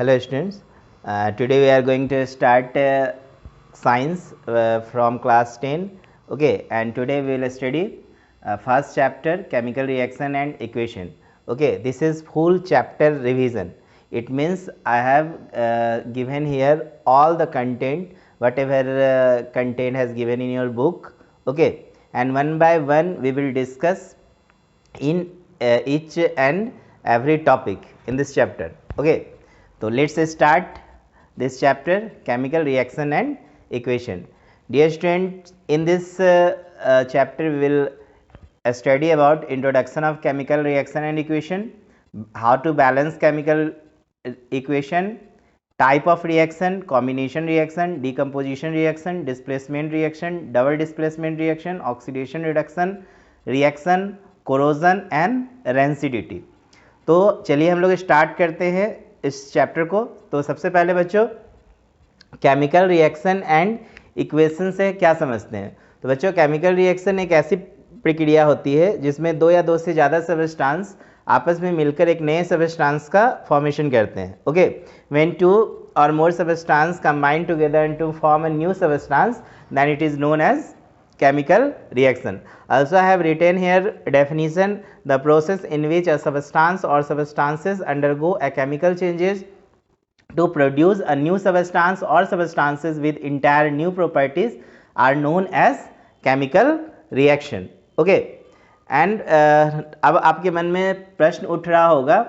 Hello students, today we are going to start science from class 10. Okay, and today we will study first chapter chemical reaction and equation. Okay, this is full chapter revision. It means I have given here all the content whatever content has given in your book. Okay, and one by one we will discuss in each and every topic in this chapter. Okay, so let's start this chapter chemical reaction and equation. Dear students, in this chapter we will study about introduction of chemical reaction and equation, how to balance chemical equation, type of reaction, combination reaction, decomposition reaction, displacement reaction, double displacement reaction, oxidation reduction reaction, corrosion and rancidity. तो चलिए हम लोग start करते हैं इस chapter को। तो सबसे पहले बच्चों केमिकल रिएक्शन एंड इक्वेशन से क्या समझते हैं। तो बच्चों केमिकल रिएक्शन एक ऐसी प्रक्रिया होती है जिसमें दो या दो से ज़्यादा सबस्टांस आपस में मिलकर एक नए सबस्टांस का फॉर्मेशन करते हैं। Okay, when two or more substance combine together to form a new substance then it is known as chemical reaction. Also I have written here definition: the process in which a substance or substances undergo a chemical changes to produce a new substance or substances with entire new properties are known as chemical reaction. Okay, and अब आपके मन में प्रश्न उठ रहा होगा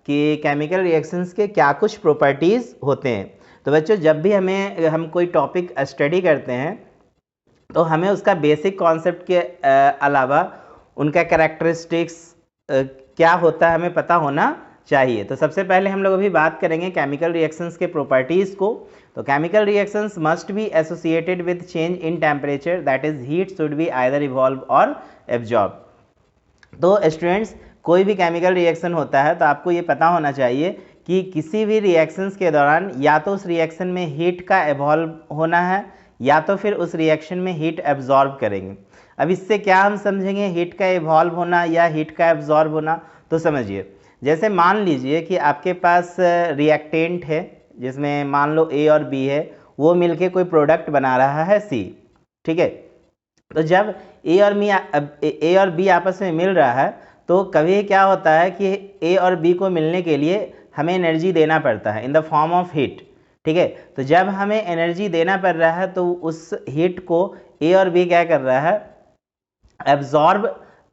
कि chemical reactions के क्या कुछ प्रॉपर्टीज़ होते हैं। तो बच्चों जब भी हम कोई टॉपिक स्टडी करते हैं तो हमें उसका बेसिक कॉन्सेप्ट के अलावा उनका कैरेक्टरिस्टिक्स क्या होता है हमें पता होना चाहिए। तो सबसे पहले हम लोग अभी बात करेंगे केमिकल रिएक्शंस के प्रॉपर्टीज़ को। तो chemical reactions must be associated with change in temperature, that is heat should be either evolve और एब्जॉर्ब। तो स्टूडेंट्स कोई भी केमिकल रिएक्शन होता है तो आपको ये पता होना चाहिए कि किसी भी रिएक्शंस के दौरान या तो उस रिएक्शन में हीट का इवॉल्व होना है या तो फिर उस रिएक्शन में हीट एब्जॉर्ब करेंगे। अब इससे क्या हम समझेंगे हीट का इवॉल्व होना या हीट का एब्जॉर्ब होना। तो समझिए, जैसे मान लीजिए कि आपके पास रिएक्टेंट है जिसमें मान लो ए और बी है, वो मिलके कोई प्रोडक्ट बना रहा है सी। ठीक है, तो जब ए और बी आपस में मिल रहा है तो कभी क्या होता है कि ए और बी को मिलने के लिए हमें एनर्जी देना पड़ता है in the form of heat. ठीक है, तो जब हमें एनर्जी देना पड़ रहा है तो उस हीट को ए और बी क्या कर रहा है, एब्जॉर्ब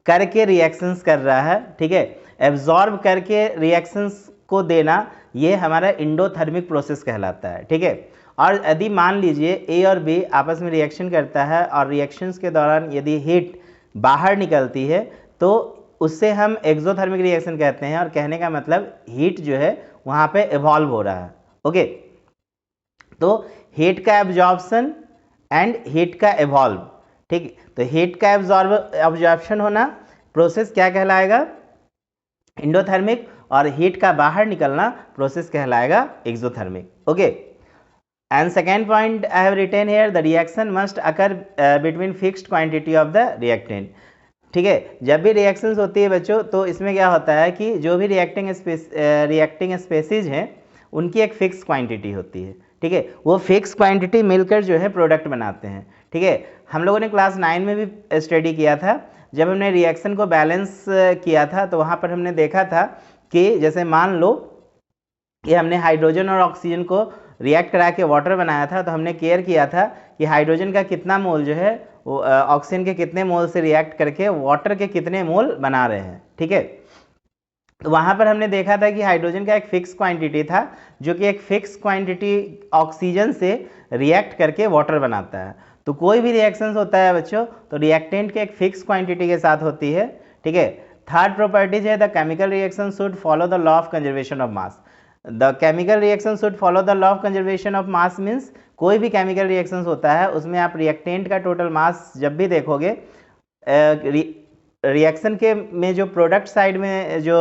करके रिएक्शंस कर रहा है। ठीक है, एब्जॉर्ब करके रिएक्शंस को देना ये हमारा इंडोथर्मिक प्रोसेस कहलाता है। ठीक है, और यदि मान लीजिए ए और बी आपस में रिएक्शन करता है और रिएक्शंस के दौरान यदि हीट बाहर निकलती है तो उससे हम एक्सोथर्मिक रिएक्शन कहते हैं, और कहने का मतलब हीट जो है वहाँ पे इवॉल्व हो रहा है। ओके, तो हीट का एब्जॉर्प्शन एंड हीट का इवॉल्व। ठीक, तो हीट का एब्जॉर्प्शन होना प्रोसेस क्या कहलाएगा, इंडोथर्मिक, और हीट का बाहर निकलना प्रोसेस कहलाएगा exothermic. Okay, and second point I have written here, the reaction must occur between fixed quantity of the reactant. ठीक है, जब भी रिएक्शंस होती है बच्चों तो इसमें क्या होता है कि जो भी रिएक्टिंग स्पेसीज हैं उनकी एक फिक्स क्वांटिटी होती है। ठीक है, वो फिक्स क्वांटिटी मिलकर जो है प्रोडक्ट बनाते हैं। ठीक है, हम लोगों ने क्लास 9 में भी स्टडी किया था जब हमने रिएक्शन को बैलेंस किया था, तो वहाँ पर हमने देखा था कि जैसे मान लो कि हमने हाइड्रोजन और ऑक्सीजन को रिएक्ट करा के वाटर बनाया था, तो हमने केयर किया था कि हाइड्रोजन का कितना मोल जो है वो ऑक्सीजन के कितने मोल से रिएक्ट करके वाटर के कितने मोल बना रहे हैं। ठीक है, तो वहाँ पर हमने देखा था कि हाइड्रोजन का एक फिक्स क्वांटिटी था जो कि एक फिक्स क्वांटिटी ऑक्सीजन से रिएक्ट करके वाटर बनाता है। तो कोई भी रिएक्शंस होता है बच्चों तो रिएक्टेंट के एक फिक्स क्वांटिटी के साथ होती है। ठीक है, थर्ड प्रॉपर्टीज है the chemical reaction should follow the law of conservation of mass. The chemical reaction should follow the law of conservation of mass means कोई भी केमिकल रिएक्शंस होता है उसमें आप रिएक्टेंट का टोटल मास जब भी देखोगे, रिएक्शन के में जो प्रोडक्ट साइड में जो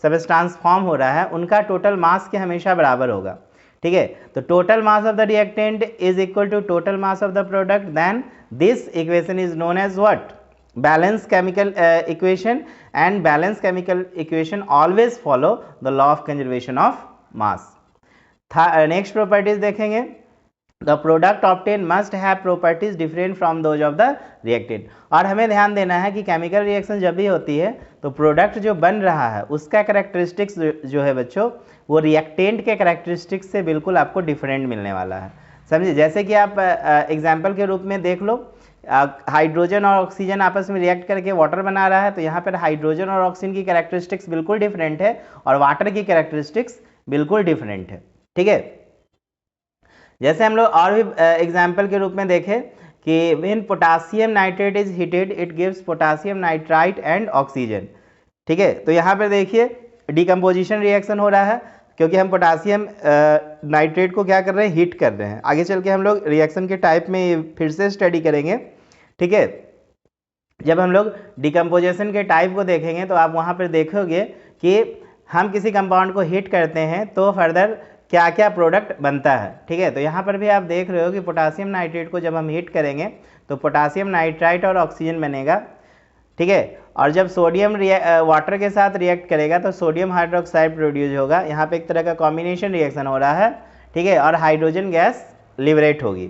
सबस्टांस फॉर्म हो रहा है उनका टोटल मास के हमेशा बराबर होगा। ठीक है, तो total mass of the reactant is equal to total mass of the product, then this equation is known as what, balance chemical equation, and balance chemical equation always follow the law of conservation of mass. Next properties देखेंगे, the product obtain must have properties different from those of the reactant. और हमें ध्यान देना है कि chemical reaction जब भी होती है तो प्रोडक्ट जो बन रहा है उसका कैरेक्टरिस्टिक्स जो है बच्चों वो रिएक्टेंट के कैरेक्टरिस्टिक्स से बिल्कुल आपको डिफरेंट मिलने वाला है, समझिए। जैसे कि आप एग्जाम्पल के रूप में देख लो, हाइड्रोजन और ऑक्सीजन आपस में रिएक्ट करके वाटर बना रहा है, तो यहाँ पर हाइड्रोजन और ऑक्सीजन की कैरेक्टरिस्टिक्स बिल्कुल डिफरेंट है और वाटर की कैरेक्टरिस्टिक्स बिल्कुल डिफरेंट है, ठीक है। जैसे हम लोग और भी एग्जाम्पल के रूप में देखें कि when potassium nitrate is heated it gives potassium nitrite and oxygen, ठीक है। तो यहाँ पर देखिए डिकम्पोजिशन रिएक्शन हो रहा है क्योंकि हम पोटासियम नाइट्रेट को क्या कर रहे हैं, हीट कर रहे हैं। आगे चल के हम लोग रिएक्शन के टाइप में फिर से स्टडी करेंगे, ठीक है। जब हम लोग डिकम्पोजिशन के टाइप को देखेंगे तो आप वहाँ पर देखोगे कि हम किसी कंपाउंड को हीट करते हैं तो फर्दर क्या क्या प्रोडक्ट बनता है, ठीक है। तो यहाँ पर भी आप देख रहे हो कि पोटासियम नाइट्रेट को जब हम हीट करेंगे तो पोटासियम नाइट्राइट और ऑक्सीजन बनेगा, ठीक है। और जब सोडियम वाटर के साथ रिएक्ट करेगा तो सोडियम हाइड्रोक्साइड प्रोड्यूस होगा। यहाँ पे एक तरह का कॉम्बिनेशन रिएक्शन हो रहा है, ठीक है, और हाइड्रोजन गैस लिबरेट होगी।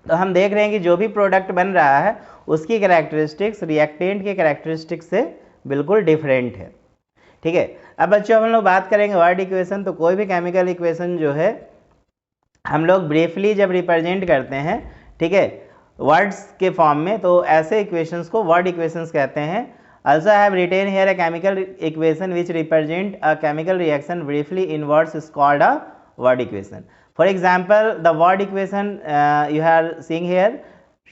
तो हम देख रहे हैं कि जो भी प्रोडक्ट बन रहा है उसकी कैरेक्टरिस्टिक्स रिएक्टेंट के कैरेक्टरिस्टिक्स से बिल्कुल डिफरेंट है, ठीक है। अब बच्चों हम लोग बात करेंगे वर्ड इक्वेशन। तो कोई भी केमिकल इक्वेशन जो है हम लोग ब्रीफली जब रिप्रेजेंट करते हैं, ठीक है, वर्ड्स के फॉर्म में, तो ऐसे इक्वेशंस को वर्ड इक्वेशंस कहते हैं। Also I have written here a chemical equation which represent a chemical reaction briefly in words is called a word equation. For example, the word equation you are seeing here,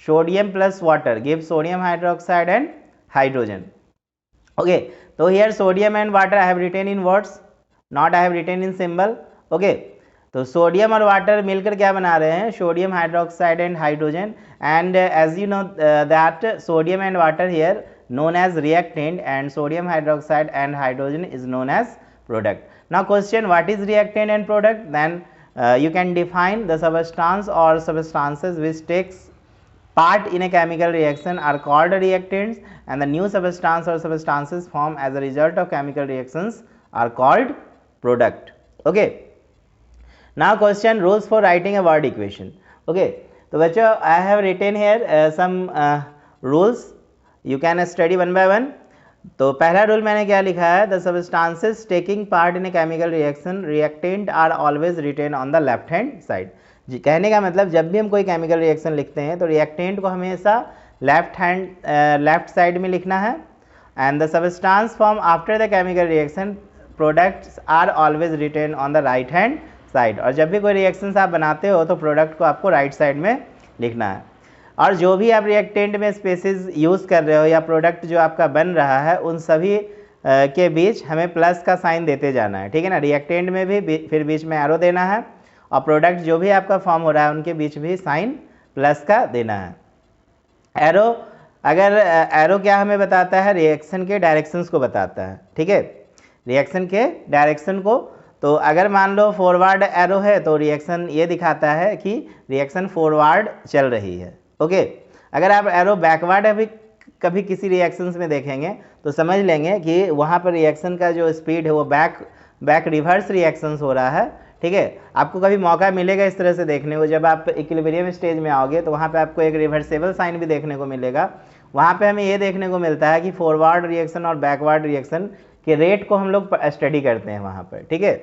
sodium plus water gives sodium hydroxide and hydrogen. Okay, so here sodium and water I have written in words, not I have written in symbol. Okay, तो sodium और water मिलकर क्या बना रहे हैं, sodium hydroxide and hydrogen. And as you know that sodium and water here known as reactant and sodium hydroxide and hydrogen is known as product. Now question, what is reactant and product? Then you can define the substance or substances which takes part in a chemical reaction are called reactants, and the new substance or substances formed as a result of chemical reactions are called product. Okay, now question, rules for writing a word equation. Okay, तो बच्चों I have written here some rules, you can study one by one. तो पहला rule मैंने क्या लिखा है, the substances taking part in a chemical reaction reactant are always written on the left hand side. कहने का मतलब जब भी हम कोई केमिकल रिएक्शन लिखते हैं तो रिएक्टेंट को हमेशा लेफ्ट साइड में लिखना है। And the substance form after the chemical reaction products are always written on the right hand side. और जब भी कोई रिएक्शंस आप बनाते हो तो प्रोडक्ट को आपको राइट साइड में लिखना है। और जो भी आप रिएक्टेंट में स्पेसिस यूज़ कर रहे हो या प्रोडक्ट जो आपका बन रहा है उन सभी के बीच हमें प्लस का साइन देते जाना है, ठीक है ना। रिएक्टेंट में भी फिर बीच में एरो देना है और प्रोडक्ट जो भी आपका फॉर्म हो रहा है उनके बीच भी साइन प्लस का देना है। एरो, अगर एरो क्या हमें बताता है, रिएक्शन के डायरेक्शंस को बताता है, ठीक है, रिएक्शन के डायरेक्शन को। तो अगर मान लो फॉरवर्ड एरो है तो रिएक्शन ये दिखाता है कि रिएक्शन फॉरवर्ड चल रही है। ओके, अगर आप एरो बैकवर्ड अभी कभी किसी रिएक्शंस में देखेंगे तो समझ लेंगे कि वहाँ पर रिएक्शन का जो स्पीड है वो बैक रिवर्स रिएक्शंस हो रहा है, ठीक है। आपको कभी मौका मिलेगा इस तरह से देखने को, जब आप इक्विलिब्रियम स्टेज में आओगे तो वहाँ पे आपको एक रिवर्सेबल साइन भी देखने को मिलेगा। वहाँ पे हमें ये देखने को मिलता है कि फॉरवर्ड रिएक्शन और बैकवर्ड रिएक्शन के रेट को हम लोग स्टडी करते हैं वहाँ पर, ठीक है।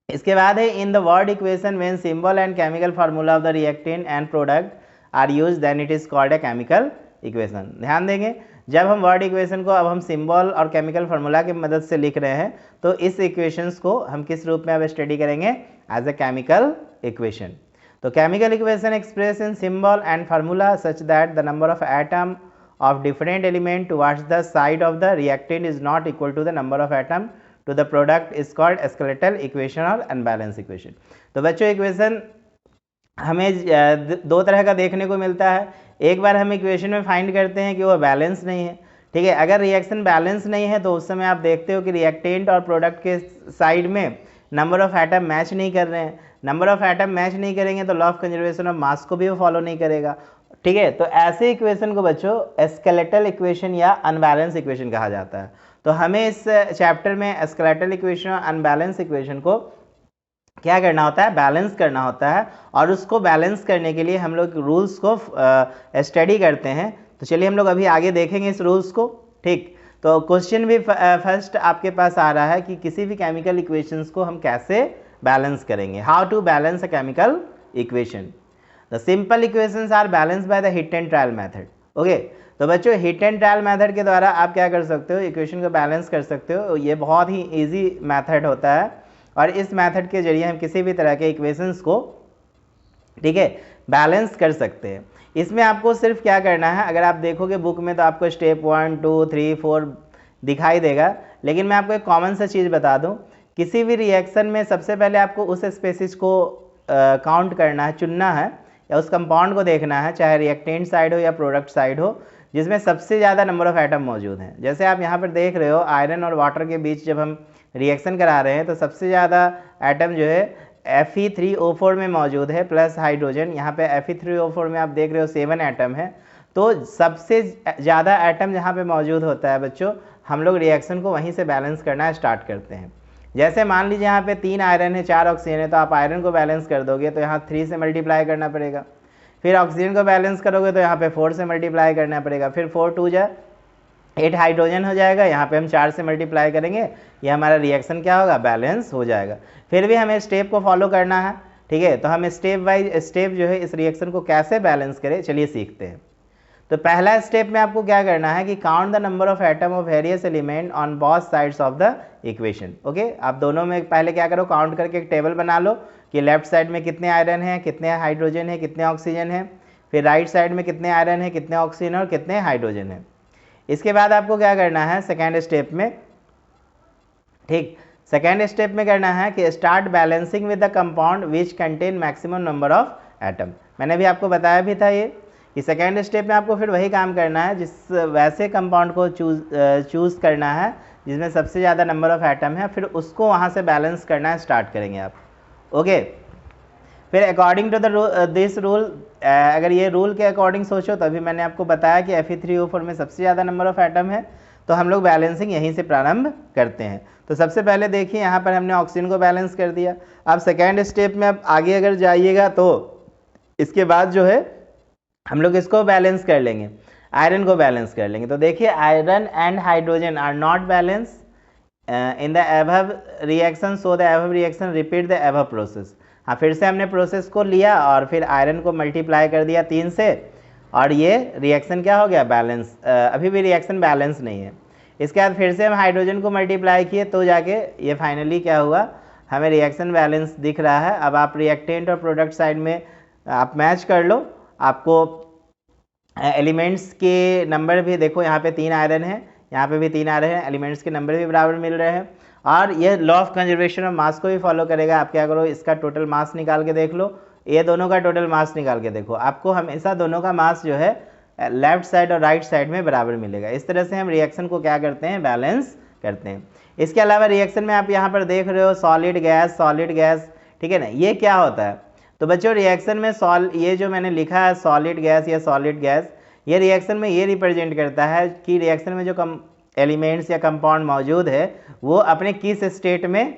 इसके बाद है in the word equation when symbol and chemical formula of the reactant and product are use then it is called a chemical equation. ध्यान देंगे, जब हम वर्ड इक्वेशन को अब हम सिंबल और केमिकल फार्मूला की मदद से लिख रहे हैं तो इस इक्वेशंस को हम किस रूप में अब स्टडी करेंगे, एज ए केमिकल इक्वेशन। तो chemical equation express in symbol and formula such that the number of atom of different element towards the side of the reactant is not equal to the number of atom to the product is called skeletal equation or unbalance equation। तो बच्चों equation हमें दो तरह का देखने को मिलता है। एक बार हम इक्वेशन में फाइंड करते हैं कि वो बैलेंस नहीं है, ठीक है। अगर रिएक्शन बैलेंस नहीं है तो उस समय आप देखते हो कि रिएक्टेंट और प्रोडक्ट के साइड में नंबर ऑफ एटम मैच नहीं कर रहे हैं। नंबर ऑफ एटम मैच नहीं करेंगे तो लॉ ऑफ कंजर्वेशन ऑफ मास को भी वो फॉलो नहीं करेगा, ठीक है। तो ऐसे इक्वेशन को बच्चों स्केलेटल इक्वेशन या अनबैलेंस इक्वेशन कहा जाता है। तो हमें इस चैप्टर में स्केलेटल इक्वेशन और अनबैलेंस इक्वेशन को क्या करना होता है, बैलेंस करना होता है, और उसको बैलेंस करने के लिए हम लोग रूल्स को स्टडी करते हैं। तो चलिए हम लोग अभी आगे देखेंगे इस रूल्स को। ठीक, तो क्वेश्चन भी फर्स्ट आपके पास आ रहा है कि किसी भी केमिकल इक्वेशंस को हम कैसे बैलेंस करेंगे, how to balance a chemical equation. The simple equations are balance by the hit and trial method. Okay, तो बच्चों हिट एंड ट्रायल मेथड के द्वारा आप क्या कर सकते हो, इक्वेशन को बैलेंस कर सकते हो। ये बहुत ही ईजी मेथड होता है, और इस मेथड के जरिए हम किसी भी तरह के इक्वेशंस को, ठीक है, बैलेंस कर सकते हैं। इसमें आपको सिर्फ क्या करना है, अगर आप देखोगे बुक में तो आपको स्टेप 1 2 3 4 दिखाई देगा, लेकिन मैं आपको एक कॉमन सा चीज़ बता दूं, किसी भी रिएक्शन में सबसे पहले आपको उस स्पेसिस को काउंट करना है, चुनना है, या उस कंपाउंड को देखना है, चाहे रिएक्टेंट साइड हो या प्रोडक्ट साइड हो, जिसमें सबसे ज़्यादा नंबर ऑफ एटम मौजूद हैं। जैसे आप यहाँ पर देख रहे हो, आयरन और वाटर के बीच जब हम रिएक्शन करा रहे हैं तो सबसे ज़्यादा एटम जो है Fe3O4 में मौजूद है, प्लस हाइड्रोजन। यहाँ पे Fe3O4 में आप देख रहे हो 7 एटम है। तो सबसे ज़्यादा एटम जहाँ पे मौजूद होता है बच्चों, हम लोग रिएक्शन को वहीं से बैलेंस करना स्टार्ट करते हैं। जैसे मान लीजिए यहाँ पे 3 आयरन है, 4 ऑक्सीजन है, तो आप आयरन को बैलेंस कर दोगे तो यहाँ 3 से मल्टीप्लाई करना पड़ेगा। फिर ऑक्सीजन को बैलेंस करोगे तो यहाँ पे 4 से मल्टीप्लाई करना पड़ेगा। फिर 4 2 जा 8 हाइड्रोजन हो जाएगा, यहाँ पे हम 4 से मल्टीप्लाई करेंगे, ये हमारा रिएक्शन क्या होगा, बैलेंस हो जाएगा। फिर भी हमें स्टेप को फॉलो करना है, ठीक है। तो हम स्टेप बाय स्टेप जो है इस रिएक्शन को कैसे बैलेंस करें, चलिए सीखते हैं। तो पहला स्टेप में आपको क्या करना है कि count the number of atom of various element on both sides of the equation. Okay, आप दोनों में पहले क्या करो, काउंट करके एक टेबल बना लो कि लेफ्ट साइड में कितने आयरन हैं, कितने हाइड्रोजन है, कितने ऑक्सीजन है। फिर राइट साइड में कितने आयरन है, कितने ऑक्सीजन और कितने हाइड्रोजन है। इसके बाद आपको क्या करना है सेकेंड स्टेप में, ठीक, सेकेंड स्टेप में करना है कि start balancing with the compound which contain maximum number of atom. मैंने भी आपको बताया भी था ये कि सेकेंड स्टेप में आपको फिर वही काम करना है, जिस वैसे कंपाउंड को चूज़ करना है जिसमें सबसे ज़्यादा नंबर ऑफ एटम है, फिर उसको वहाँ से बैलेंस करना स्टार्ट करेंगे आप। ओके, फिर अकॉर्डिंग टू दिस रूल, अगर ये रूल के अकॉर्डिंग सोचो तो अभी मैंने आपको बताया कि Fe3O4 में सबसे ज़्यादा नंबर ऑफ एटम है, तो हम लोग बैलेंसिंग यहीं से प्रारंभ करते हैं। तो सबसे पहले देखिए यहाँ पर हमने ऑक्सीजन को बैलेंस कर दिया। अब सेकेंड स्टेप में अब आगे अगर जाइएगा तो इसके बाद जो है हम लोग इसको बैलेंस कर लेंगे, आयरन को बैलेंस कर लेंगे। तो देखिए iron and hydrogen are not balance in the above reaction, so the above reaction repeat the above process. हाँ, फिर से हमने प्रोसेस को लिया और फिर आयरन को मल्टीप्लाई कर दिया 3 से, और ये रिएक्शन क्या हो गया, बैलेंस। अभी भी रिएक्शन बैलेंस नहीं है। इसके बाद फिर से हम हाइड्रोजन को मल्टीप्लाई किए तो जाके ये फाइनली क्या हुआ, हमें रिएक्शन बैलेंस दिख रहा है। अब आप रिएक्टेंट और प्रोडक्ट साइड में आप मैच कर लो, आपको एलिमेंट्स के नंबर भी देखो, यहाँ पे 3 आयरन है, यहाँ पे भी 3 आयरन है, एलिमेंट्स के नंबर भी बराबर मिल रहे हैं। और ये लॉ ऑफ कंजर्वेशन ऑफ मास को भी फॉलो करेगा। आप क्या करो, इसका टोटल मास निकाल के देख लो, ये दोनों का टोटल मास निकाल के देखो, आपको हमेशा दोनों का मास जो है लेफ्ट साइड और राइट साइड में बराबर मिलेगा। इस तरह से हम रिएक्शन को क्या करते हैं, बैलेंस करते हैं। इसके अलावा रिएक्शन में आप यहाँ पर देख रहे हो सॉलिड गैस, ठीक है ना, ये क्या होता है। तो बच्चों रिएक्शन में ये जो मैंने लिखा है सॉलिड गैस या सॉलिड गैस, ये रिएक्शन में ये रिप्रेजेंट करता है कि रिएक्शन में जो एलिमेंट्स या कंपाउंड मौजूद है वो अपने किस स्टेट में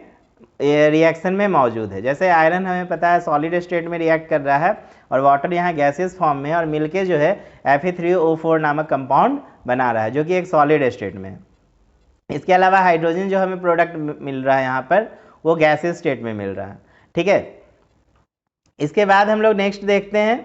रिएक्शन में मौजूद है। जैसे आयरन हमें पता है सॉलिड स्टेट में रिएक्ट कर रहा है, और वाटर यहाँ गैसेस फॉर्म में है, और मिलके जो है Fe3O4 नामक कंपाउंड बना रहा है जो कि एक सॉलिड स्टेट में है। इसके अलावा हाइड्रोजन जो हमें प्रोडक्ट मिल रहा है यहाँ पर, वो गैसेस स्टेट में मिल रहा है, ठीक है। इसके बाद हम लोग नेक्स्ट देखते हैं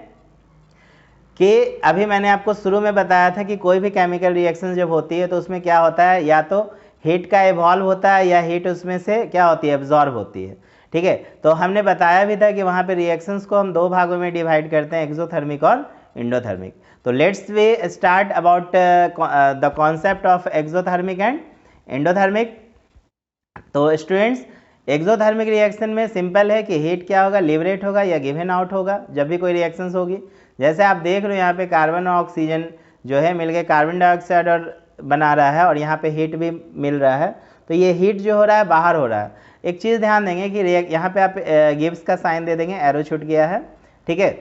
कि अभी मैंने आपको शुरू में बताया था कि कोई भी केमिकल रिएक्शन जब होती है तो उसमें क्या होता है, या तो हीट का इवॉल्व होता है या हीट उसमें से क्या होती है, एब्जॉर्ब होती है, ठीक है। तो हमने बताया भी था कि वहाँ पे रिएक्शंस को हम 2 भागों में डिवाइड करते हैं, एक्सोथर्मिक और एंडोथर्मिक। तो let's we start about the concept of exothermic and endothermic. तो स्टूडेंट्स एक्सोथर्मिक रिएक्शन में सिंपल है कि हीट क्या होगा, लिबरेट होगा या गिवन आउट होगा जब भी कोई रिएक्शंस होगी। जैसे आप देख रहे हो यहाँ पे कार्बन और ऑक्सीजन जो है मिलके कार्बन डाइऑक्साइड और बना रहा है, और यहाँ पे हीट भी मिल रहा है। तो ये हीट जो हो रहा है बाहर हो रहा है। एक चीज़ ध्यान देंगे कि यहाँ पे आप गिब्स का साइन दे देंगे, एरो छूट गया है, ठीक है।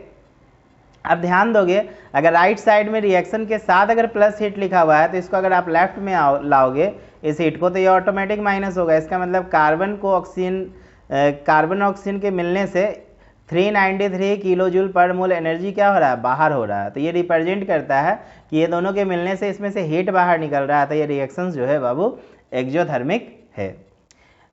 अब ध्यान दोगे, अगर राइट साइड में रिएक्शन के साथ अगर प्लस हीट लिखा हुआ है तो इसको अगर आप लेफ्ट में लाओगे इस हीट को, तो ये ऑटोमेटिक माइनस होगा। इसका मतलब कार्बन को ऑक्सीजन कार्बन ऑक्सीजन के मिलने से 393 किलो जूल पर मोल एनर्जी क्या हो रहा है, बाहर हो रहा है। तो ये रिप्रेजेंट करता है कि ये दोनों के मिलने से इसमें से हीट बाहर निकल रहा है। तो ये रिएक्शंस जो है बाबू एक्सोथर्मिक है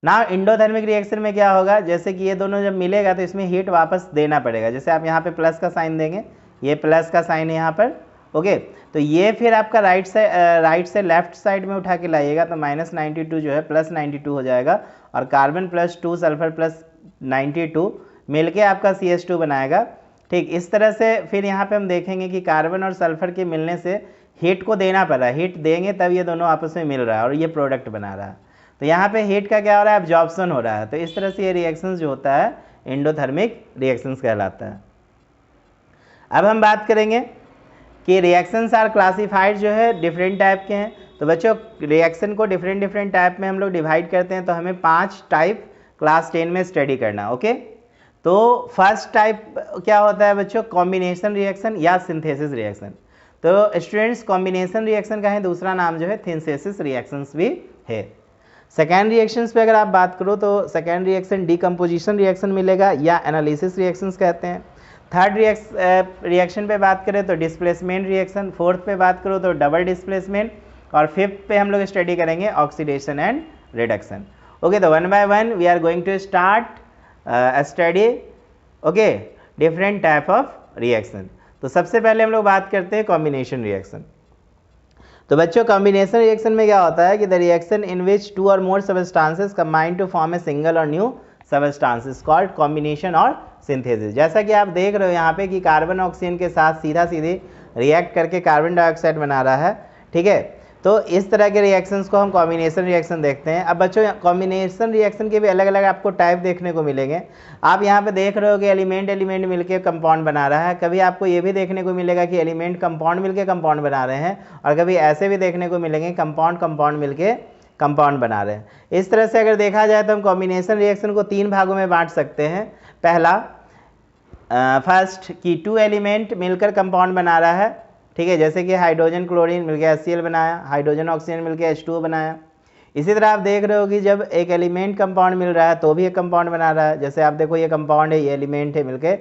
ना। इंडोथर्मिक रिएक्शन में क्या होगा, जैसे कि ये दोनों जब मिलेगा तो इसमें हीट वापस देना पड़ेगा। जैसे आप यहाँ पे प्लस का साइन देंगे, ये प्लस का साइन है यहाँ पर, ओके। तो ये फिर आपका राइट से लेफ्ट साइड में उठा के लाइएगा तो -92 जो है +92 हो जाएगा, और कार्बन +2 सल्फर +92 मिलके आपका CH2 बनाएगा। ठीक इस तरह से फिर यहाँ पे हम देखेंगे कि कार्बन और सल्फर के मिलने से हीट को देना पड़ रहा है, हीट देंगे तब ये दोनों आपस में मिल रहा है और ये प्रोडक्ट बना रहा है। तो यहाँ पे हीट का क्या हो रहा है, एब्जॉर्प्शन हो रहा है। तो इस तरह से ये रिएक्शंस जो होता है एंडोथर्मिक रिएक्शंस कहलाता है। अब हम बात करेंगे कि रिएक्शंस आर क्लासिफाइड जो है डिफरेंट टाइप के हैं। तो बच्चों रिएक्शन को डिफरेंट टाइप में हम लोग डिवाइड करते हैं। तो हमें 5 टाइप क्लास 10 में स्टडी करना, ओके। तो फर्स्ट टाइप क्या होता है बच्चों, कॉम्बिनेशन रिएक्शन या सिंथेसिस रिएक्शन। तो स्टूडेंट्स कॉम्बिनेशन रिएक्शन का है दूसरा नाम जो है सिंथेसिस रिएक्शंस भी है। सेकेंड रिएक्शंस पे अगर आप बात करो तो सेकेंड रिएक्शन डीकम्पोजिशन रिएक्शन मिलेगा या एनालिसिस रिएक्शंस कहते हैं। थर्ड रिएक्शन पे बात करें तो डिस्प्लेसमेंट रिएक्शन, फोर्थ पे बात करो तो डबल डिस्प्लेसमेंट, और फिफ्थ पे हम लोग स्टडी करेंगे ऑक्सीडेशन एंड रिडक्शन। ओके, तो one by one we are going to start study okay different type of reaction. तो सबसे पहले हम लोग बात करते हैं कॉम्बिनेशन रिएक्शन। तो बच्चों कॉम्बिनेशन रिएक्शन में क्या होता है कि the reaction in which 2 or more substances combine to form a single or new substances called combination or synthesis. जैसा कि आप देख रहे हो यहाँ पे कि कार्बन ऑक्सीजन के साथ सीधी रिएक्ट करके कार्बन डाइऑक्साइड बना रहा है, ठीक है। तो इस तरह के रिएक्शंस को हम कॉम्बिनेशन रिएक्शन देखते हैं। अब बच्चों कॉम्बिनेशन रिएक्शन के भी अलग अलग आपको टाइप देखने को मिलेंगे। आप यहाँ पे देख रहे हो कि एलिमेंट मिलके कंपाउंड बना रहा है। कभी आपको ये भी देखने को मिलेगा कि एलिमेंट कंपाउंड मिलके कंपाउंड बना रहे हैं, और कभी ऐसे भी देखने को मिलेंगे कंपाउंड मिलके कंपाउंड बना रहे हैं। इस तरह से अगर देखा जाए तो हम कॉम्बिनेशन रिएक्शन को 3 भागों में बांट सकते हैं। पहला फर्स्ट कि 2 एलिमेंट मिलकर कंपाउंड बना रहा है, ठीक है, जैसे कि हाइड्रोजन क्लोरीन मिलकर HCl बनाया, हाइड्रोजन ऑक्सीजन मिलकर H2O बनाया। इसी तरह आप देख रहे हो कि जब एक एलिमेंट कंपाउंड मिल रहा है तो भी एक कंपाउंड बना रहा है। जैसे आप देखो ये कंपाउंड है, ये एलिमेंट है, मिलकर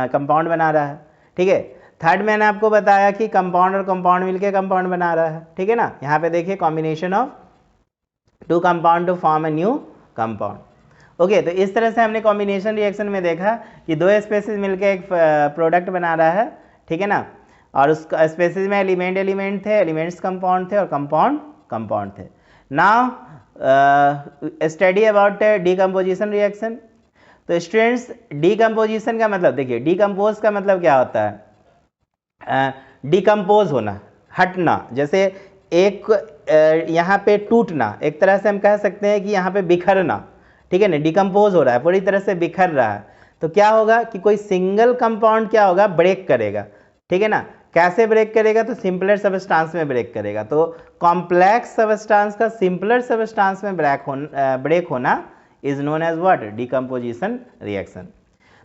कंपाउंड बना रहा है, ठीक है। थर्ड मैंने आपको बताया कि कंपाउंड और कंपाउंड मिलकर कंपाउंड बना रहा है, ठीक है ना। यहाँ पे देखिए combination of 2 compound to form a new compound. Okay, तो इस तरह से हमने कॉम्बिनेशन रिएक्शन में देखा कि 2 स्पेसीज मिलकर एक प्रोडक्ट बना रहा है, ठीक है ना। और उस स्पेसीज में एलिमेंट थे, एलिमेंट्स कंपाउंड थे और कंपाउंड थे। Now study about decomposition reaction. तो स्टूडेंट्स डीकम्पोजिशन का मतलब देखिए, डीकम्पोज का मतलब क्या होता है, डीकम्पोज होना, हटना। जैसे एक यहाँ पे टूटना, एक तरह से हम कह सकते हैं कि यहाँ पे बिखरना, ठीक है ना। डिकम्पोज हो रहा है, पूरी तरह से बिखर रहा है। तो क्या होगा कि कोई सिंगल कंपाउंड क्या होगा, ब्रेक करेगा, ठीक है ना। कैसे ब्रेक करेगा, तो सिंपलर सबस्टांस में ब्रेक करेगा। तो कॉम्प्लेक्स सबस्टांस का सिंपलर सबस्टांस में ब्रेक होना is known as what, decomposition reaction.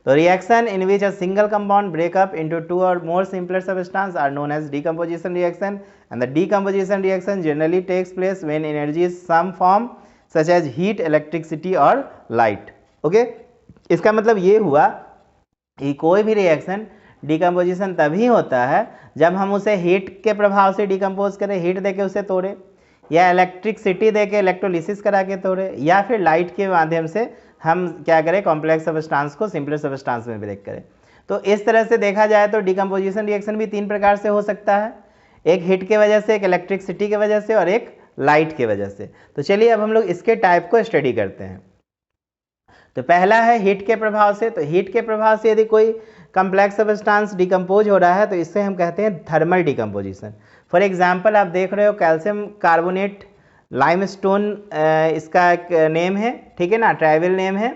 तो reaction in which a single compound break up into 2 or more simpler substance are known as decomposition reaction, and the decomposition reaction generally takes place when energy is some form such as heat, electricity or light. Okay, इसका मतलब ये हुआ कि कोई भी reaction decomposition तभी होता है जब हम उसे हीट के प्रभाव से डिकम्पोज करें, हीट देके उसे तोड़े, या इलेक्ट्रिसिटी देके इलेक्ट्रोलिसिस करा के तोड़े, या फिर लाइट के माध्यम से हम क्या करें, कॉम्प्लेक्स सबस्टांस को सिंपलर सबस्टांस में ब्रेक करें। तो इस तरह से देखा जाए तो डिकम्पोजिशन रिएक्शन भी 3 प्रकार से हो सकता है, एक हीट के वजह से, एक इलेक्ट्रिसिटी की वजह से और एक लाइट की वजह से। तो चलिए अब हम लोग इसके टाइप को स्टडी करते हैं। तो पहला है हीट के प्रभाव से। तो हीट के प्रभाव से यदि कोई कॉम्प्लेक्स सबस्टांस डिकम्पोज हो रहा है तो इससे हम कहते हैं थर्मल डिकम्पोजिशन। फॉर एग्जांपल आप देख रहे हो कैल्शियम कार्बोनेट, लाइमस्टोन इसका एक नेम है, ठीक है ना, ट्राइबल नेम है,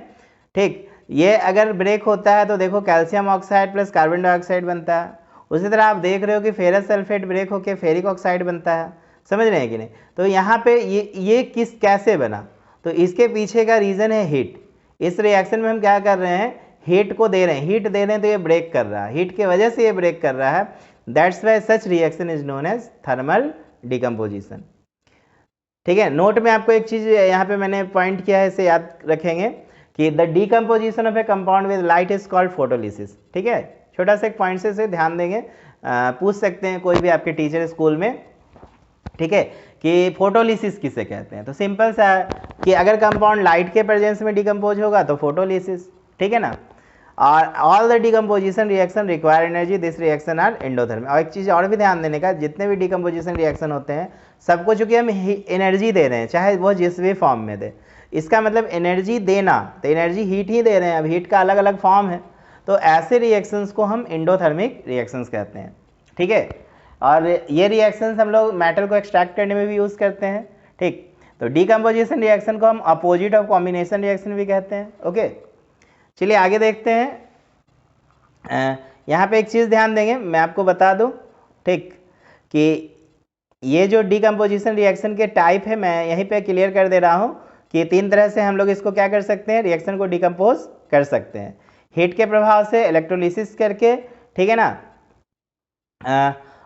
ठीक। ये अगर ब्रेक होता है तो देखो calcium oxide plus carbon dioxide बनता है। उसी तरह आप देख रहे हो कि फेरस सल्फेट ब्रेक होकर फेरिक ऑक्साइड बनता है, समझ रहे हैं कि नहीं। तो यहाँ पे ये कैसे बना, तो इसके पीछे का रीज़न है हीट। इस रिएक्शन में हम क्या कर रहे हैं, हीट को दे रहे हैं, हीट दे रहे हैं तो ये ब्रेक कर रहा है, हीट की वजह से ये ब्रेक कर रहा है। That's why such reaction is known as thermal decomposition, ठीक है। नोट में आपको एक चीज़ यहाँ पे मैंने पॉइंट किया है, इसे याद रखेंगे कि the decomposition of A compound with light is called photolysis. ठीक है, छोटा सा एक पॉइंट से ध्यान देंगे, पूछ सकते हैं कोई भी आपके टीचर स्कूल में, ठीक है, कि फोटोलिसिस किसे कहते हैं। तो सिंपल सा है कि अगर कंपाउंड लाइट के प्रेजेंस में डिकम्पोज होगा तो फोटोलिसिस, ठीक है ना। और all the decomposition reaction require energy, this reaction are endothermic. और एक चीज़ और भी ध्यान देने का, जितने भी डिकम्पोजिशन रिएक्शन होते हैं सबको चूंकि हम एनर्जी दे रहे हैं, चाहे वो जिस भी फॉर्म में दे, इसका मतलब एनर्जी देना, तो एनर्जी हीट ही दे रहे हैं, अब हीट का अलग अलग फॉर्म है, तो ऐसे रिएक्शंस को हम एंडोथर्मिक रिएक्शंस कहते हैं। ठीक है, और ये रिएक्शंस हम लोग मेटल को एक्सट्रैक्ट करने में भी यूज़ करते हैं। ठीक, तो डीकम्पोजिशन रिएक्शन को हम अपोजिट ऑफ कॉम्बिनेशन रिएक्शन भी कहते हैं। ओके, चलिए आगे देखते हैं। यहाँ पे एक चीज़ ध्यान देंगे, मैं आपको बता दूँ, ठीक, कि ये जो डीकम्पोजिशन रिएक्शन के टाइप है, मैं यहीं पे क्लियर कर दे रहा हूँ कि 3 तरह से हम लोग इसको क्या कर सकते हैं, रिएक्शन को डिकम्पोज कर सकते हैं। हीट के प्रभाव से, इलेक्ट्रोलिसिस करके, ठीक है ना,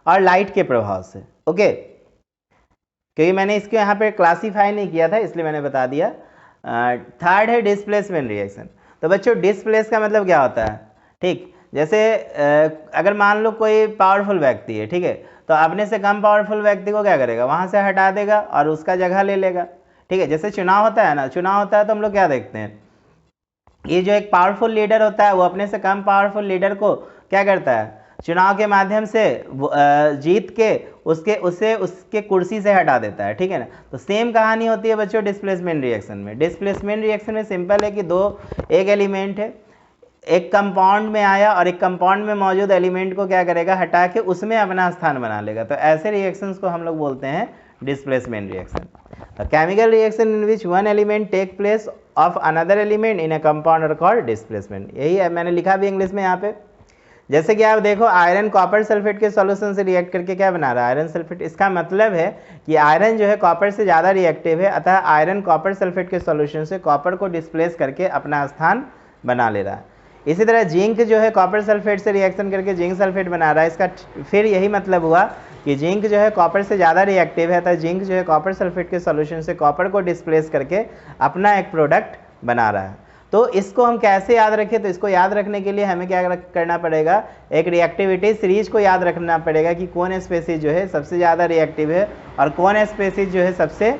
और लाइट के प्रभाव से। ओके, क्योंकि मैंने इसको यहाँ पे क्लासीफाई नहीं किया था इसलिए मैंने बता दिया। थर्ड है डिस्प्लेसमेंट रिएक्शन। तो बच्चों डिस्प्लेस का मतलब क्या होता है, ठीक, जैसे अगर मान लो कोई पावरफुल व्यक्ति है, ठीक है, तो अपने से कम पावरफुल व्यक्ति को क्या करेगा, वहाँ से हटा देगा और उसका जगह ले लेगा। ठीक है, जैसे चुनाव होता है ना, चुनाव होता है तो हम लोग क्या देखते हैं, ये जो एक पावरफुल लीडर होता है वो अपने से कम पावरफुल लीडर को क्या करता है, चुनाव के माध्यम से जीत के उसके कुर्सी से हटा देता है। ठीक है ना, तो सेम कहानी होती है बच्चों डिस्प्लेसमेंट रिएक्शन में। डिस्प्लेसमेंट रिएक्शन में सिंपल है कि एक एलिमेंट है, एक कंपाउंड में आया और एक कंपाउंड में मौजूद एलिमेंट को क्या करेगा, हटा के उसमें अपना स्थान बना लेगा। तो ऐसे रिएक्शंस को हम लोग बोलते हैं displacement reaction. Chemical reaction in which one element take place of another element in a compound are called displacement. यही है, मैंने लिखा भी इंग्लिश में यहाँ पे। जैसे कि आप देखो, आयरन कॉपर सल्फेट के सॉल्यूशन से रिएक्ट करके क्या बना रहा है, आयरन सल्फेट। इसका मतलब है कि आयरन जो है कॉपर से ज़्यादा रिएक्टिव है, अतः आयरन कॉपर सल्फेट के सॉल्यूशन से कॉपर को डिस्प्लेस करके अपना स्थान बना ले रहा है। इसी तरह जिंक जो है कॉपर सल्फेट से रिएक्शन करके जिंक सल्फेट बना रहा है। इसका फिर यही मतलब हुआ कि जिंक जो है कॉपर से ज़्यादा रिएक्टिव है, तो जिंक जो है कॉपर सल्फेट के सॉल्यूशन से कॉपर को डिस्प्लेस करके अपना एक प्रोडक्ट बना रहा है। तो इसको हम कैसे याद रखें, तो इसको याद रखने के लिए हमें क्या करना पड़ेगा, एक रिएक्टिविटी सीरीज को याद रखना पड़ेगा कि कौन स्पेसीज जो है सबसे ज़्यादा रिएक्टिव है और कौन स्पेसीज जो है सबसे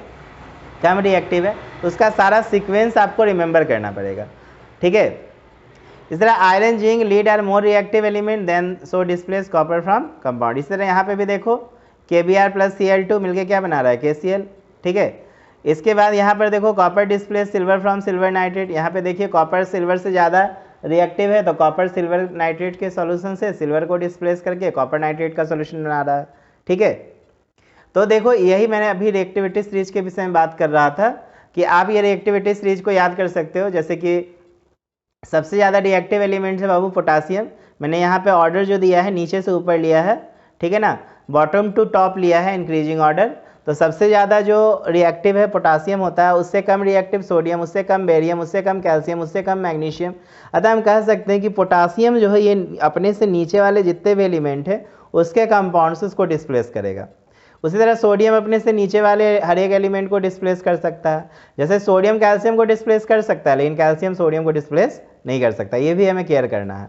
कम रिएक्टिव है। तो उसका सारा सीक्वेंस आपको रिमेंबर करना पड़ेगा। ठीक है, इस तरह iron, zinc, lead are more reactive element than so displace copper from compound. इस तरह यहाँ पे भी देखो KBr प्लस Cl2 मिलके क्या बना रहा है, KCl। ठीक है, इसके बाद यहाँ पर देखो copper displace silver from silver nitrate. यहाँ पे देखिए कॉपर सिल्वर से ज़्यादा रिएक्टिव है, तो कॉपर सिल्वर नाइट्रेट के सॉल्यूशन से सिल्वर को डिस्प्लेस करके कॉपर नाइट्रेट का सॉल्यूशन बना रहा है। ठीक है, तो देखो यही मैंने अभी रिएक्टिविटी सीरीज के विषय में बात कर रहा था कि आप ये रिएक्टिविटी सीरीज को याद कर सकते हो। जैसे कि सबसे ज़्यादा रिएक्टिव एलिमेंट है बाबू पोटासियम। मैंने यहाँ पे ऑर्डर जो दिया है नीचे से ऊपर लिया है, ठीक है ना, बॉटम टू टॉप लिया है इंक्रीजिंग ऑर्डर। तो सबसे ज़्यादा जो रिएक्टिव है पोटासियम होता है, उससे कम रिएक्टिव सोडियम, उससे कम बेरियम, उससे कम कैल्शियम, उससे कम मैग्नीशियम। अतः हम कह सकते हैं कि पोटासियम जो है ये अपने से नीचे वाले जितने भी एलिमेंट है उसके कंपाउंड से उसको डिस्प्लेस करेगा। उसी तरह सोडियम अपने से नीचे वाले हर एक एलिमेंट को डिस्प्लेस कर सकता है। जैसे सोडियम कैल्शियम को डिस्प्लेस कर सकता है, लेकिन कैल्शियम सोडियम को डिस्प्लेस नहीं कर सकता। ये भी हमें केयर करना है।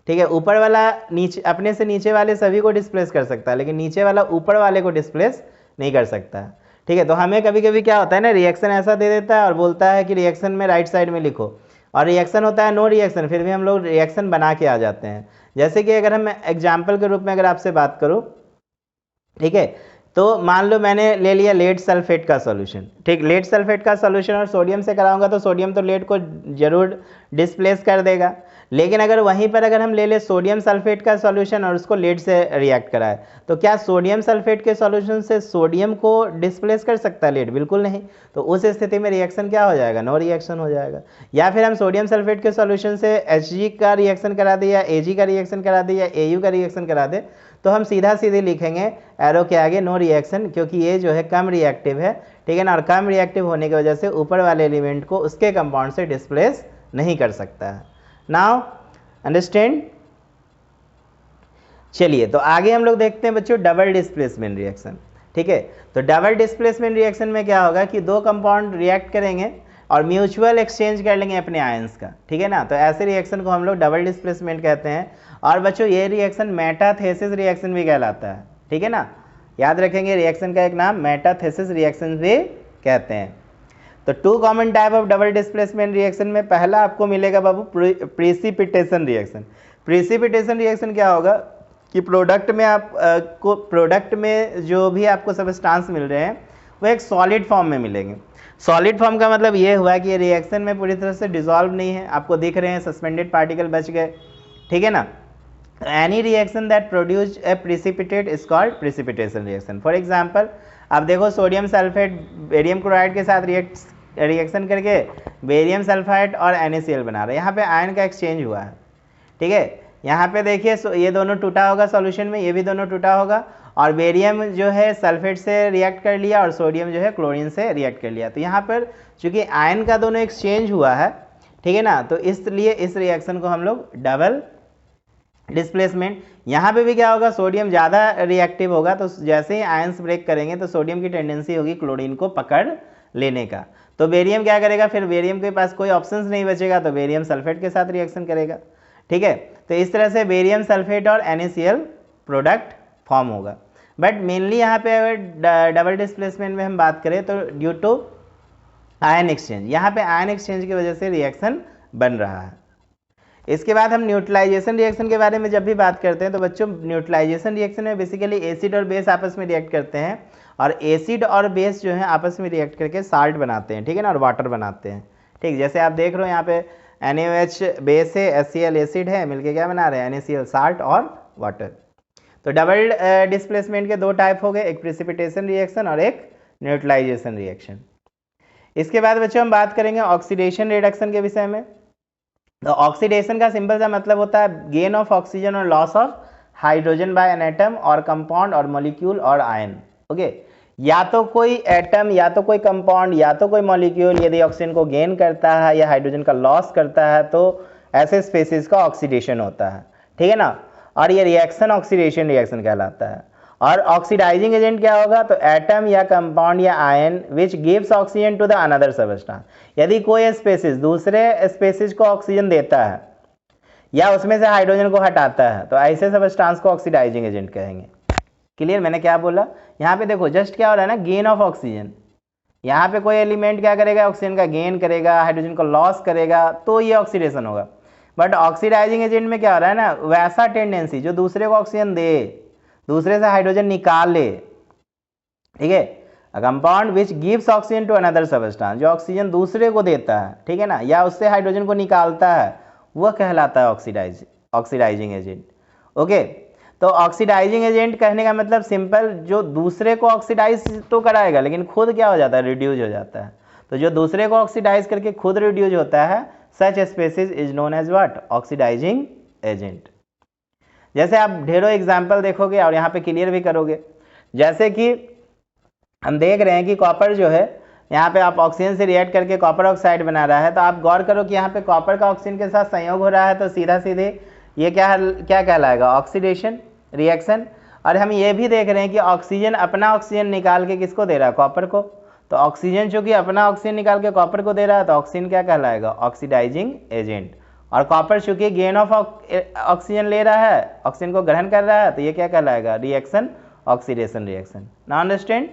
ठीक है, ऊपर वाला नीचे अपने से नीचे वाले सभी को डिस्प्लेस कर सकता है, लेकिन नीचे वाला ऊपर वाले को डिस्प्लेस नहीं कर सकता है। ठीक है, तो हमें कभी कभी क्या होता है ना, रिएक्शन ऐसा दे देता है और बोलता है कि रिएक्शन में राइट साइड में लिखो, और रिएक्शन होता है नो रिएक्शन, फिर भी हम लोग रिएक्शन बना के आ जाते हैं। जैसे कि अगर हम एग्जाम्पल के रूप में अगर आपसे बात करूँ, ठीक है, तो मान लो मैंने ले लिया लेड सल्फेट का सॉल्यूशन। ठीक, लेड सल्फेट का सॉल्यूशन और सोडियम से कराऊंगा तो सोडियम तो लेड को जरूर डिस्प्लेस कर देगा, लेकिन अगर वहीं पर अगर हम ले ले सोडियम सल्फेट का सॉल्यूशन और उसको लेड से रिएक्ट कराए, तो क्या सोडियम सल्फेट के सॉल्यूशन से सोडियम को डिस्प्लेस कर सकता है लेड? बिल्कुल नहीं। तो उस स्थिति में रिएक्शन क्या हो जाएगा, नो रिएक्शन हो जाएगा। या फिर हम सोडियम सल्फेट के सॉल्यूशन से Hg का रिएक्शन करा दे या Ag का रिएक्शन करा दे या Au का रिएक्शन करा दे, तो हम सीधा सीधे लिखेंगे एरो के आगे नो रिएक्शन, क्योंकि ये जो है कम रिएक्टिव है। ठीक है ना, और कम रिएक्टिव होने की वजह से ऊपर वाले एलिमेंट को उसके कंपाउंड से डिस्प्लेस नहीं कर सकता है। Now understand. चलिए तो आगे हम लोग देखते हैं बच्चों डबल डिस्प्लेसमेंट रिएक्शन। ठीक है, तो डबल डिस्प्लेसमेंट रिएक्शन में क्या होगा कि दो कंपाउंड रिएक्ट करेंगे, और म्यूचुअल एक्सचेंज कर लेंगे अपने आयंस का, ठीक है ना। तो ऐसे रिएक्शन को हम लोग डबल डिस्प्लेसमेंट कहते हैं। और बच्चों ये रिएक्शन मेटाथेसिस रिएक्शन भी कहलाता है, ठीक है ना। याद रखेंगे रिएक्शन का एक नाम मेटाथेसिस रिएक्शन भी कहते हैं। तो two common type of double displacement reaction में पहला आपको मिलेगा बाबू प्रिसिपिटेशन रिएक्शन। प्रिसिपिटेशन रिएक्शन क्या होगा कि प्रोडक्ट में आपको प्रोडक्ट में जो भी आपको सब्सटेंस मिल रहे हैं वो एक सॉलिड फॉर्म में मिलेंगे। सॉलिड फॉर्म का मतलब ये हुआ कि ये रिएक्शन में पूरी तरह से डिसॉल्व नहीं है, आपको दिख रहे हैं सस्पेंडेड पार्टिकल बच गए, ठीक है ना। Any reaction that produce a precipitate is called precipitation reaction. For example आप देखो सोडियम सल्फेट बेरियम क्लोराइड के साथ रिएक्शन करके बेरियम सल्फाइड और NaCl बना रहे हैं। यहाँ पे आयन का एक्सचेंज हुआ है, ठीक है। यहाँ पे देखिए ये दोनों टूटा होगा सॉल्यूशन में, ये भी दोनों टूटा होगा, और बेरियम जो है सल्फेट से रिएक्ट कर लिया और सोडियम जो है क्लोरीन से रिएक्ट कर लिया। तो यहाँ पर चूंकि आयन का दोनों एक्सचेंज हुआ है, ठीक है ना, तो इसलिए इस रिएक्शन को हम लोग डबल डिस्प्लेसमेंट। यहाँ पे भी क्या होगा, सोडियम ज़्यादा रिएक्टिव होगा, तो जैसे ही आयंस ब्रेक करेंगे तो सोडियम की टेंडेंसी होगी क्लोरीन को पकड़ लेने का। तो बेरियम क्या करेगा, फिर बेरियम के पास कोई ऑप्शंस नहीं बचेगा, तो बेरियम सल्फेट के साथ रिएक्शन करेगा, ठीक है। तो इस तरह से बेरियम सल्फेट और NaCl प्रोडक्ट फॉर्म होगा। बट मेनली यहाँ पे अगर डबल डिस्प्लेसमेंट में हम बात करें तो ड्यू टू आयन एक्सचेंज, यहाँ पे आयन एक्सचेंज की वजह से रिएक्शन बन रहा है। इसके बाद हम न्यूट्रलाइजेशन रिएक्शन के बारे में जब भी बात करते हैं तो बच्चों न्यूट्रलाइजेशन रिएक्शन में बेसिकली एसिड और बेस आपस में रिएक्ट करते हैं, और एसिड और बेस जो है आपस में रिएक्ट करके साल्ट बनाते हैं, ठीक है ना, और वाटर बनाते हैं, ठीक। जैसे आप देख रहे हो यहाँ पे NaOH बेस है, HCl एसिड है, मिलके क्या बना रहे हैं, NaCl साल्ट और वाटर। तो डबल डिस्प्लेसमेंट के दो टाइप हो गए, एक प्रिसिपिटेशन रिएक्शन और एक न्यूट्रलाइजेशन रिएक्शन। इसके बाद बच्चों हम बात करेंगे ऑक्सीडेशन रिडक्शन के विषय में। तो ऑक्सीडेशन का सिंपल सा मतलब होता है गेन ऑफ ऑक्सीजन और loss of hydrogen by an atom और कंपाउंड और मॉलिक्यूल और आयन, ओके। या तो कोई एटम या तो कोई कंपाउंड या तो कोई मॉलिक्यूल यदि ऑक्सीजन को गेन करता है या हाइड्रोजन का लॉस करता है तो ऐसे स्पेसीज का ऑक्सीडेशन होता है, ठीक है ना। और ये रिएक्शन ऑक्सीडेशन रिएक्शन कहलाता है। और ऑक्सीडाइजिंग एजेंट क्या होगा, तो एटम या कंपाउंड या ion which gives oxygen to the another substance. यदि कोई स्पेसीज दूसरे स्पेसीज को ऑक्सीजन देता है या उसमें से हाइड्रोजन को हटाता है तो ऐसे सबस्टेंस को ऑक्सीडाइजिंग एजेंट कहेंगे। क्लियर, मैंने क्या बोला, यहाँ पे देखो जस्ट क्या हो रहा है ना, गेन ऑफ ऑक्सीजन। यहाँ पे कोई एलिमेंट क्या करेगा, ऑक्सीजन का गेन करेगा, हाइड्रोजन को लॉस करेगा, तो ये ऑक्सीडेशन होगा। बट ऑक्सीडाइजिंग एजेंट में क्या हो रहा है ना, वैसा टेंडेंसी जो दूसरे को ऑक्सीजन दे, दूसरे से हाइड्रोजन निकाल ले, ठीक है। Compound which gives oxygen to another substance, जो ऑक्सीजन दूसरे को देता है, ठीक है ना, या उससे हाइड्रोजन को निकालता है, वह कहलाता है ऑक्सीडाइजिंग एजेंट, ओके। तो ऑक्सीडाइजिंग एजेंट कहने का मतलब सिंपल, जो दूसरे को ऑक्सीडाइज तो कराएगा लेकिन खुद क्या हो जाता है, रिड्यूज हो जाता है। तो जो दूसरे को ऑक्सीडाइज करके खुद रिड्यूज होता है, such species is known as what, oxidising agent. जैसे आप ढेरों एग्जाम्पल देखोगे और यहाँ पे क्लियर भी करोगे। जैसे कि हम देख रहे हैं कि कॉपर जो है, यहाँ पे आप ऑक्सीजन से रिएक्ट करके कॉपर ऑक्साइड बना रहा है, तो आप गौर करो कि यहाँ पे कॉपर का ऑक्सीजन के साथ संयोग हो रहा है, तो सीधा सीधे ये क्या कहलाएगा, ऑक्सीडेशन रिएक्शन। और हम ये भी देख रहे हैं कि ऑक्सीजन अपना ऑक्सीजन निकाल के किसको दे रहा है, कॉपर को। तो ऑक्सीजन चूंकि अपना ऑक्सीजन निकाल के कॉपर को दे रहा है तो ऑक्सीजन क्या कहलाएगा, ऑक्सीडाइजिंग एजेंट। और कॉपर चूंकि गेन ऑफ ऑक्सीजन ले रहा है, ऑक्सीजन को ग्रहण कर रहा है, तो ये क्या कहलाएगा, रिएक्शन ऑक्सीडेशन रिएक्शन। ना अंडरस्टैंड।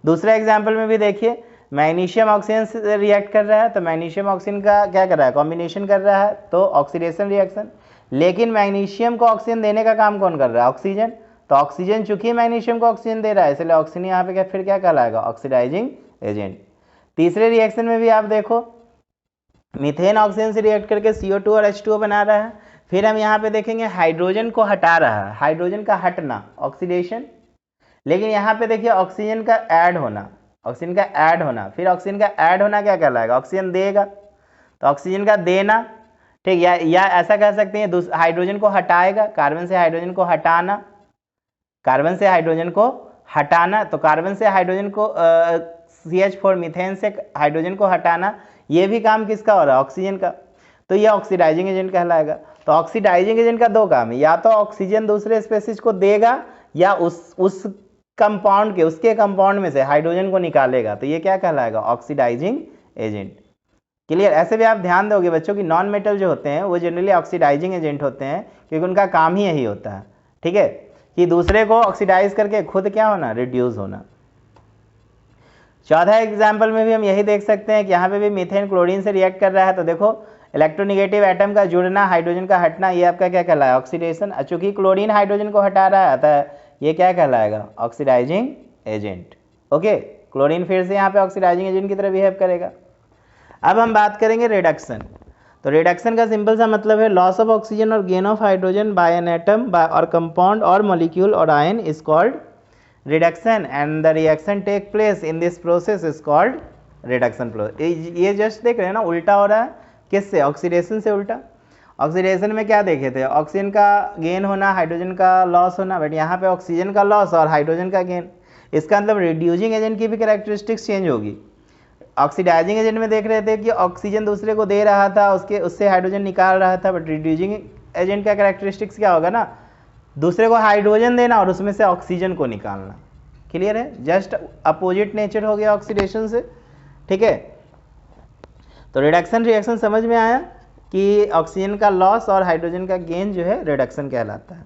दूसरे एग्जाम्पल में भी देखिए, मैग्नीशियम ऑक्सीजन से रिएक्ट कर रहा है, तो मैग्नीशियम ऑक्सीजन का क्या कर रहा है, कॉम्बिनेशन कर रहा है, तो ऑक्सीडेशन रिएक्शन। लेकिन मैग्नीशियम को ऑक्सीजन देने का काम कौन कर रहा है, ऑक्सीजन। तो ऑक्सीजन चूंकि मैग्नीशियम को ऑक्सीजन दे रहा है, इसलिए ऑक्सीजन यहाँ पे फिर क्या कहलाएगा, ऑक्सीडाइजिंग एजेंट। तीसरे रिएक्शन में भी आप देखो, मीथेन ऑक्सीजन से रिएक्ट करके CO2 और H2O बना रहा है। फिर हम यहाँ पे देखेंगे हाइड्रोजन को हटा रहा है, हाइड्रोजन का हटना ऑक्सीडेशन। लेकिन यहाँ पे देखिए ऑक्सीजन का ऐड होना, ऑक्सीजन का ऐड होना, फिर ऑक्सीजन का ऐड होना क्या कहलाएगा, ऑक्सीजन देगा, तो ऑक्सीजन का देना, ठीक। या ऐसा कह सकते हैं हाइड्रोजन को हटाएगा, कार्बन से हाइड्रोजन को हटाना, कार्बन से हाइड्रोजन को हटाना, तो कार्बन से हाइड्रोजन को CH4 मीथेन से हाइड्रोजन को हटाना, ये भी काम किसका हो रहा है, ऑक्सीजन का। तो ये ऑक्सीडाइजिंग एजेंट कहलाएगा। तो ऑक्सीडाइजिंग एजेंट का दो काम है, या तो ऑक्सीजन दूसरे स्पेसीज को देगा या उस कंपाउंड के, उसके कंपाउंड में से हाइड्रोजन को निकालेगा, तो ये क्या कहलाएगा, ऑक्सीडाइजिंग एजेंट। क्लियर। ऐसे भी आप ध्यान दोगे बच्चों कि नॉन मेटल जो होते हैं वो जनरली ऑक्सीडाइजिंग एजेंट होते हैं, क्योंकि उनका काम ही यही होता है, ठीक है, कि दूसरे को ऑक्सीडाइज करके खुद क्या होना, रिड्यूस होना। चौथा एग्जाम्पल में भी हम यही देख सकते हैं कि यहाँ पे भी मीथेन क्लोरीन से रिएक्ट कर रहा है, तो देखो इलेक्ट्रोनिगेटिव एटम का जुड़ना, हाइड्रोजन का हटना, ये आपका क्या कहलाया, ऑक्सीडेशन। चूंकि क्लोरीन हाइड्रोजन को हटा रहा है अतः ये क्या कहलाएगा, ऑक्सीडाइजिंग एजेंट। ओके, क्लोरीन फिर से यहाँ पे ऑक्सीडाइजिंग एजेंट की तरह बिहेव करेगा। अब हम बात करेंगे रिडक्शन। तो रिडक्शन का सिंपल सा मतलब है लॉस ऑफ ऑक्सीजन और gain of hydrogen by an atom और कंपाउंड और मॉलिक्यूल और ion is called reduction, and the reaction take place in this process is called reduction process. ये जस्ट देख रहे हैं ना, उल्टा हो रहा है, किससे, ऑक्सीडेशन से उल्टा। ऑक्सीडेशन में क्या देखे थे, ऑक्सीजन का गेन होना, हाइड्रोजन का लॉस होना, बट यहाँ पे ऑक्सीजन का लॉस और हाइड्रोजन का गेन। इसका मतलब रिड्यूसिंग एजेंट की भी कैरेक्टरिस्टिक्स चेंज होगी। ऑक्सीडाइजिंग एजेंट में देख रहे थे कि ऑक्सीजन दूसरे को दे रहा था, उससे हाइड्रोजन निकाल रहा था, बट रिड्यूसिंग एजेंट का कैरेक्टरिस्टिक्स क्या होगा ना, दूसरे को हाइड्रोजन देना और उसमें से ऑक्सीजन को निकालना। क्लियर है, जस्ट अपोजिट नेचर हो गया ऑक्सीडेशन से, ठीक है। तो रिडक्शन रिएक्शन समझ में आया कि ऑक्सीजन का लॉस और हाइड्रोजन का गेन जो है रिडक्शन कहलाता है।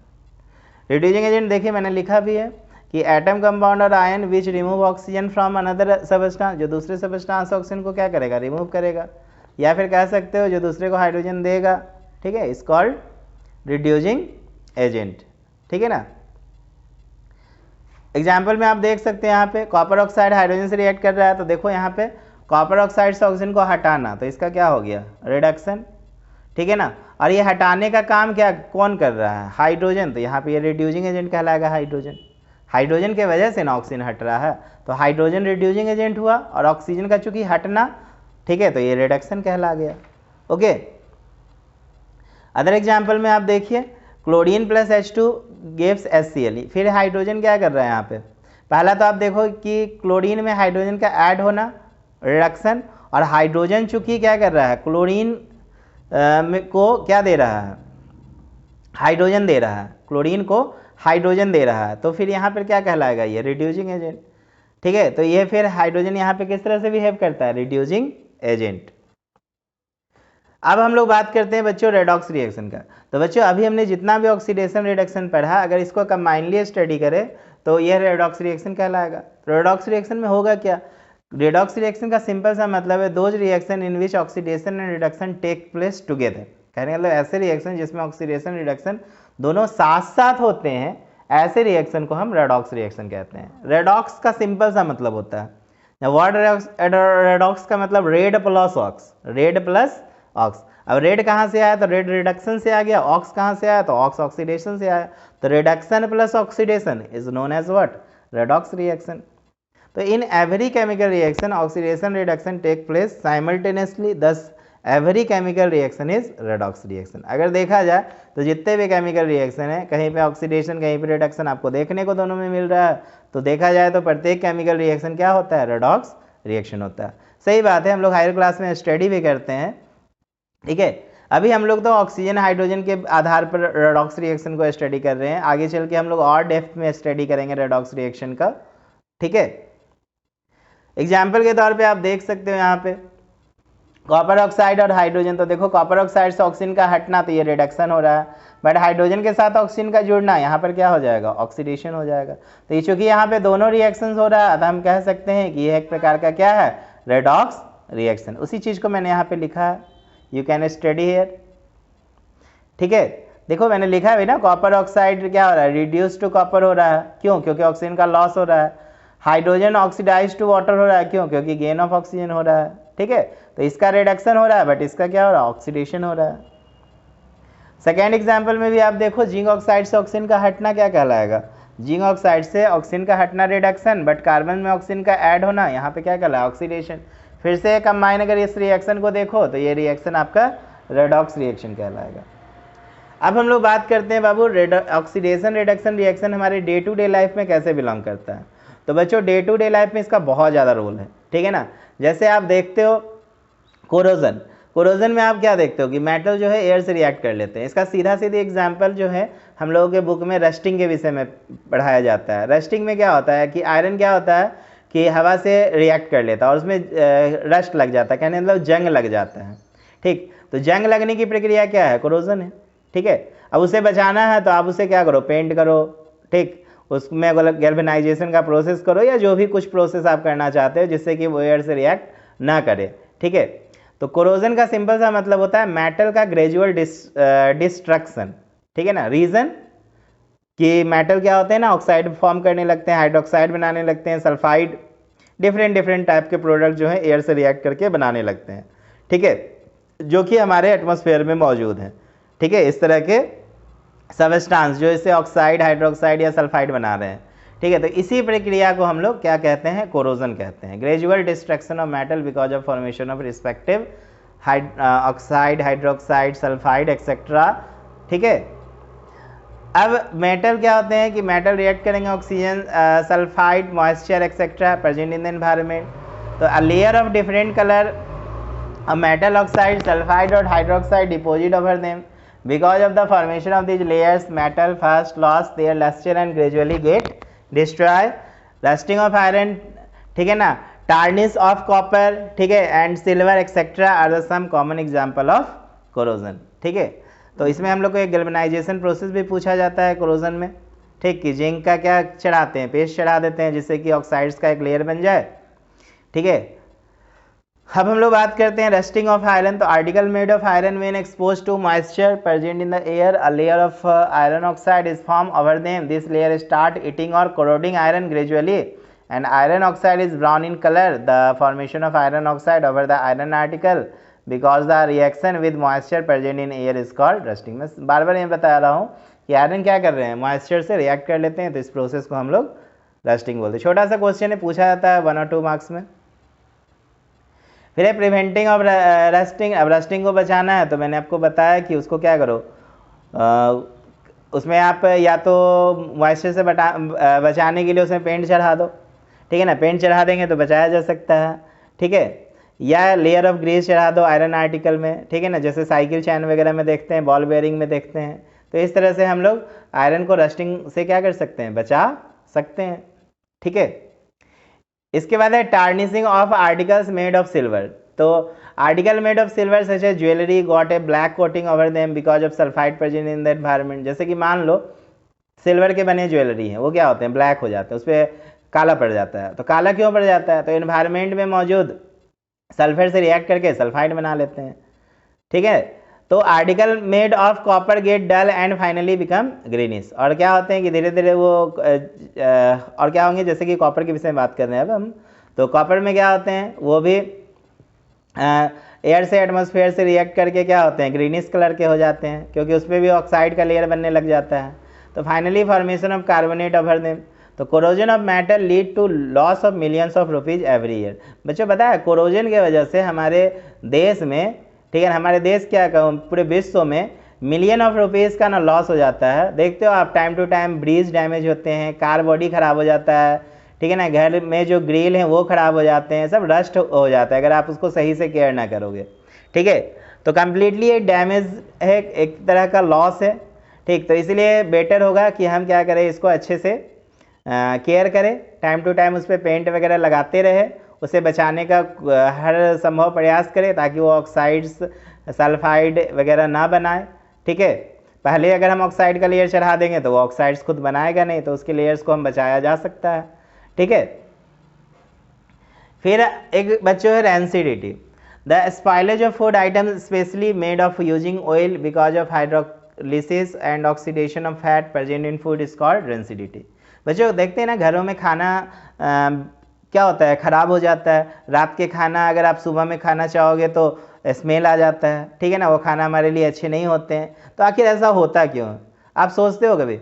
रिड्यूसिंग एजेंट देखिए मैंने लिखा भी है कि एटम कंपाउंड और ion which remove oxygen from another substance, जो दूसरे सबस्टांस ऑक्सीजन को क्या करेगा, रिमूव करेगा, या फिर कह सकते हो जो दूसरे को हाइड्रोजन देगा, ठीक है, इज कॉल्ड रिड्यूसिंग एजेंट, ठीक है ना। एग्जाम्पल में आप देख सकते हैं यहाँ पे कॉपर ऑक्साइड हाइड्रोजन से रिएक्ट कर रहा है, तो देखो यहाँ पे कॉपर ऑक्साइड से ऑक्सीजन को हटाना, तो इसका क्या हो गया, रिडक्शन, ठीक है ना। और ये हटाने का काम क्या कौन कर रहा है, हाइड्रोजन, तो यहाँ पे ये रिड्यूसिंग एजेंट कहलाएगा हाइड्रोजन। हाइड्रोजन के वजह से ना ऑक्सीजन हट रहा है, तो हाइड्रोजन रिड्यूसिंग एजेंट हुआ, और ऑक्सीजन का चूंकि हटना, ठीक है, तो ये रिडक्शन कहला गया। ओके, अदर एग्जाम्पल में आप देखिए chlorine plus H2 gives HCl। फिर हाइड्रोजन क्या कर रहा है यहाँ पे, पहला तो आप देखो कि क्लोरीन में हाइड्रोजन का ऐड होना, रिडक्शन, और हाइड्रोजन चूंकि क्या कर रहा है, क्लोरीन को क्या दे रहा है, हाइड्रोजन दे रहा है, क्लोरीन को हाइड्रोजन दे रहा है, तो फिर यहाँ पर क्या कहलाएगा, ये रिड्यूसिंग एजेंट, ठीक है। तो ये फिर हाइड्रोजन यहाँ पे किस तरह से बिहेव करता है, रिड्यूसिंग एजेंट। अब हम लोग बात करते हैं बच्चों रेडॉक्स रिएक्शन का। तो बच्चों अभी हमने जितना भी ऑक्सीडेशन रिडक्शन पढ़ा, अगर इसको कंबाइनली स्टडी करें तो यह रेडॉक्स रिएक्शन कहलाएगा। रेडॉक्स रिएक्शन में होगा क्या, रेडॉक्स रिएक्शन का सिंपल सा मतलब है those reaction in which oxidation and reduction take place together. कहने का मतलब ऐसे रिएक्शन जिसमें ऑक्सीडेशन रिडक्शन दोनों साथ साथ होते हैं, ऐसे रिएक्शन को हम रेडॉक्स रिएक्शन कहते हैं। रेडॉक्स का सिंपल सा मतलब होता है, वर्ड रेडॉक्स का मतलब red plus ox, red plus ox. अब रेड कहाँ से आया, तो रेड रिडक्शन से आ गया, ऑक्स कहाँ से आया, तो ऑक्स ऑक्सीडेशन से आया, तो reduction plus oxidation is known as what, redox reaction. तो in every chemical reaction oxidation reduction take place simultaneously, thus every chemical reaction is redox reaction. अगर देखा जाए तो जितने भी केमिकल रिएक्शन है, कहीं पे ऑक्सीडेशन कहीं पे रिडक्शन आपको देखने को दोनों में मिल रहा है, तो देखा जाए तो प्रत्येक केमिकल रिएक्शन क्या होता है, रेडॉक्स रिएक्शन होता है। सही बात है, हम लोग हायर क्लास में स्टडी भी करते हैं, ठीक है। अभी हम लोग तो ऑक्सीजन हाइड्रोजन के आधार पर रेडॉक्स रिएक्शन को स्टडी कर रहे हैं, आगे चल के हम लोग और डेप्थ में स्टडी करेंगे रेडॉक्स रिएक्शन का, ठीक है। एग्जाम्पल के तौर पे आप देख सकते हो यहाँ पे कॉपर ऑक्साइड और हाइड्रोजन, तो देखो कॉपर ऑक्साइड से ऑक्सीजन का हटना, तो ये रिडक्शन हो रहा है, बट हाइड्रोजन के साथ ऑक्सीजन का जुड़ना, यहाँ पर क्या हो जाएगा, ऑक्सीडेशन हो जाएगा। तो ये चूंकि यहाँ पे दोनों रिएक्शंस हो रहा है, तो हम कह सकते हैं कि ये एक प्रकार का क्या है, रेडॉक्स रिएक्शन। उसी चीज़ को मैंने यहाँ पे लिखा है, यू कैन स्टडी हियर, ठीक है। देखो मैंने लिखा है ना, कॉपर ऑक्साइड क्या हो रहा है, रिड्यूस टू कॉपर हो रहा है, क्यों, क्योंकि ऑक्सीजन का लॉस हो रहा है। हाइड्रोजन ऑक्सीडाइज टू वाटर हो रहा है, क्यों, क्योंकि गेन ऑफ ऑक्सीजन हो रहा है, ठीक है। तो इसका रिडक्शन हो रहा है, बट इसका क्या हो रहा है, ऑक्सीडेशन हो रहा है। सेकेंड एग्जाम्पल में भी आप देखो जिंक ऑक्साइड से ऑक्सीजन का हटना क्या कहलाएगा, जिंक ऑक्साइड से ऑक्सीजन का हटना रिडक्शन, बट कार्बन में ऑक्सीजन का ऐड होना, यहाँ पे क्या कहलाएगा, ऑक्सीडेशन। फिर से कंबाइन अगर इस रिएक्शन को देखो तो ये रिएक्शन आपका रेडॉक्स रिएक्शन कहलाएगा। अब हम लोग बात करते हैं बाबू ऑक्सीडेशन रिडक्शन रिएक्शन हमारे डे टू डे लाइफ में कैसे बिलोंग करता है। तो बच्चों डे टू डे लाइफ में इसका बहुत ज़्यादा रोल है, ठीक है ना। जैसे आप देखते हो कोरोजन, कोरोजन में आप क्या देखते हो कि मेटल जो है एयर से रिएक्ट कर लेते हैं। इसका सीधा सीधी एग्जांपल जो है हम लोगों के बुक में रस्टिंग के विषय में पढ़ाया जाता है। रस्टिंग में क्या होता है कि आयरन क्या होता है कि हवा से रिएक्ट कर लेता है और उसमें रस्ट लग जाता है, कहने मतलब जंग लग जाता है। ठीक, तो जंग लगने की प्रक्रिया क्या है? कोरोजन है। ठीक है, अब उसे बचाना है तो आप उसे क्या करो? पेंट करो। ठीक, उसमें गैल्वेनाइजेशन का प्रोसेस करो या जो भी कुछ प्रोसेस आप करना चाहते हो जिससे कि वो एयर से रिएक्ट ना करे। ठीक है, तो कोरोजन का सिंपल सा मतलब होता है मेटल का ग्रेजुअल डिस्ट्रक्शन। ठीक है ना। रीजन कि मेटल क्या होते हैं ना, ऑक्साइड फॉर्म करने लगते हैं, हाइड्रोक्साइड बनाने लगते हैं, सल्फाइड, डिफरेंट टाइप के प्रोडक्ट जो है एयर से रिएक्ट करके बनाने लगते हैं। ठीक है, जो कि हमारे एटमॉस्फेयर में मौजूद हैं। ठीक है, इस तरह के सबस्टांस जो इसे ऑक्साइड, हाइड्रोक्साइड या सल्फाइड बना रहे हैं। ठीक है, तो इसी प्रक्रिया को हम लोग क्या कहते हैं? कोरोजन कहते हैं। Gradual destruction of metal because of formation of respective oxide, hydroxide, sulphide etcetera. ठीक है, अब मेटल क्या होते हैं कि मेटल रिएक्ट करेंगे oxygen, sulphide, moisture etcetera present in the environment. तो a layer of different colour metal oxide, sulphide और hydroxide deposit over them. Because of the formation of these layers, metal first lost their luster and gradually get destroyed. Rusting of iron, ठीक है ना, tarnish of copper, ठीक है, and silver etc. are the some common example of corrosion. ठीक है, तो इसमें हम लोग को एक गैल्वेनाइजेशन प्रोसेस भी पूछा जाता है कोरोजन में। ठीक, कि जिंक का क्या चढ़ाते हैं? पेस्ट चढ़ा देते हैं जिससे कि ऑक्साइड्स का एक लेयर बन जाए। ठीक है, अब हम लोग बात करते हैं रस्टिंग ऑफ आयरन। तो article made of iron when expose to moisture present in the air, a layer of iron oxide is form over them. This layer start eating और corroding iron gradually and iron oxide is brown in colour. The formation of iron oxide over the iron article because the reaction with moisture present in air is called rusting. मैं बार बार ये बता रहा हूँ कि iron क्या कर रहे हैं? मॉइस्चर से रिएक्ट कर लेते हैं, तो इस प्रोसेस को हम लोग रस्टिंग बोलते हैं। छोटा सा क्वेश्चन है, पूछा जाता है 1 और 2 मार्क्स में। फिर है प्रिवेंटिंग ऑफ रस्टिंग। अब रस्टिंग को बचाना है तो मैंने आपको बताया कि उसको क्या करो, उसमें आप या तो मॉइस्चर से बचाने के लिए उसमें पेंट चढ़ा दो। ठीक है ना, पेंट चढ़ा देंगे तो बचाया जा सकता है। ठीक है, या लेयर ऑफ ग्रीस चढ़ा दो आयरन आर्टिकल में। ठीक है ना, जैसे साइकिल चैन वगैरह में देखते हैं, बॉल बेयरिंग में देखते हैं। तो इस तरह से हम लोग आयरन को रस्टिंग से क्या कर सकते हैं? बचा सकते हैं। ठीक है, इसके बाद है tarnishing of articles made of silver. तो article made of silver such a jewellery got a black coating over them because of sulphide present in the environment. जैसे कि मान लो सिल्वर के बने ज्वेलरी हैं, वो क्या होते हैं? ब्लैक हो जाते हैं, उस पर काला पड़ जाता है। तो काला क्यों पड़ जाता है? तो एनवायरनमेंट में मौजूद सल्फर से रिएक्ट करके सल्फाइड बना लेते हैं। ठीक है, तो article made of copper get dull and finally become greenish. और क्या होते हैं कि धीरे धीरे वो और क्या होंगे, जैसे कि कॉपर के विषय में बात कर रहे हैं अब हम। तो कॉपर में क्या होते हैं? वो भी एयर से, एटमॉस्फेयर से रिएक्ट करके क्या होते हैं? ग्रीनिश कलर के हो जाते हैं, क्योंकि उस पर भी ऑक्साइड का लेयर बनने लग जाता है। तो finally formation of carbonate over them. तो corrosion of metal lead to loss of millions of rupees every year. बच्चों पता है कोरोजन की वजह से हमारे देश में, ठीक है, हमारे देश क्या कहूँ, पूरे विश्व में मिलियन ऑफ रुपीज़ का ना लॉस हो जाता है। देखते हो आप, time to time bridge damage होते हैं, कार बॉडी ख़राब हो जाता है। ठीक है ना, घर में जो ग्रिल हैं वो ख़राब हो जाते हैं, सब रस्ट हो जाता है अगर आप उसको सही से केयर ना करोगे। ठीक है, तो कम्प्लीटली ये डैमेज है, एक तरह का लॉस है। ठीक, तो इसलिए बेटर होगा कि हम क्या करें, इसको अच्छे से केयर करें, टाइम टू टाइम उस पर पेंट वगैरह लगाते रहे, उसे बचाने का हर संभव प्रयास करें ताकि वो ऑक्साइड्स, सल्फाइड वगैरह ना बनाए। ठीक है, पहले अगर हम ऑक्साइड का लेयर चढ़ा देंगे तो वो ऑक्साइड्स खुद बनाएगा नहीं, तो उसके लेयर्स को हम बचाया जा सकता है। ठीक है, फिर एक बच्चों है rancidity. The spoilage of food items specially made of using oil because of hydrolysis and oxidation of fat present in food is called rancidity. बच्चों देखते हैं ना, घरों में खाना क्या होता है, ख़राब हो जाता है। रात के खाना अगर आप सुबह में खाना चाहोगे तो स्मेल आ जाता है। ठीक है ना, वो खाना हमारे लिए अच्छे नहीं होते हैं। तो आखिर ऐसा होता क्यों, आप सोचते हो कभी?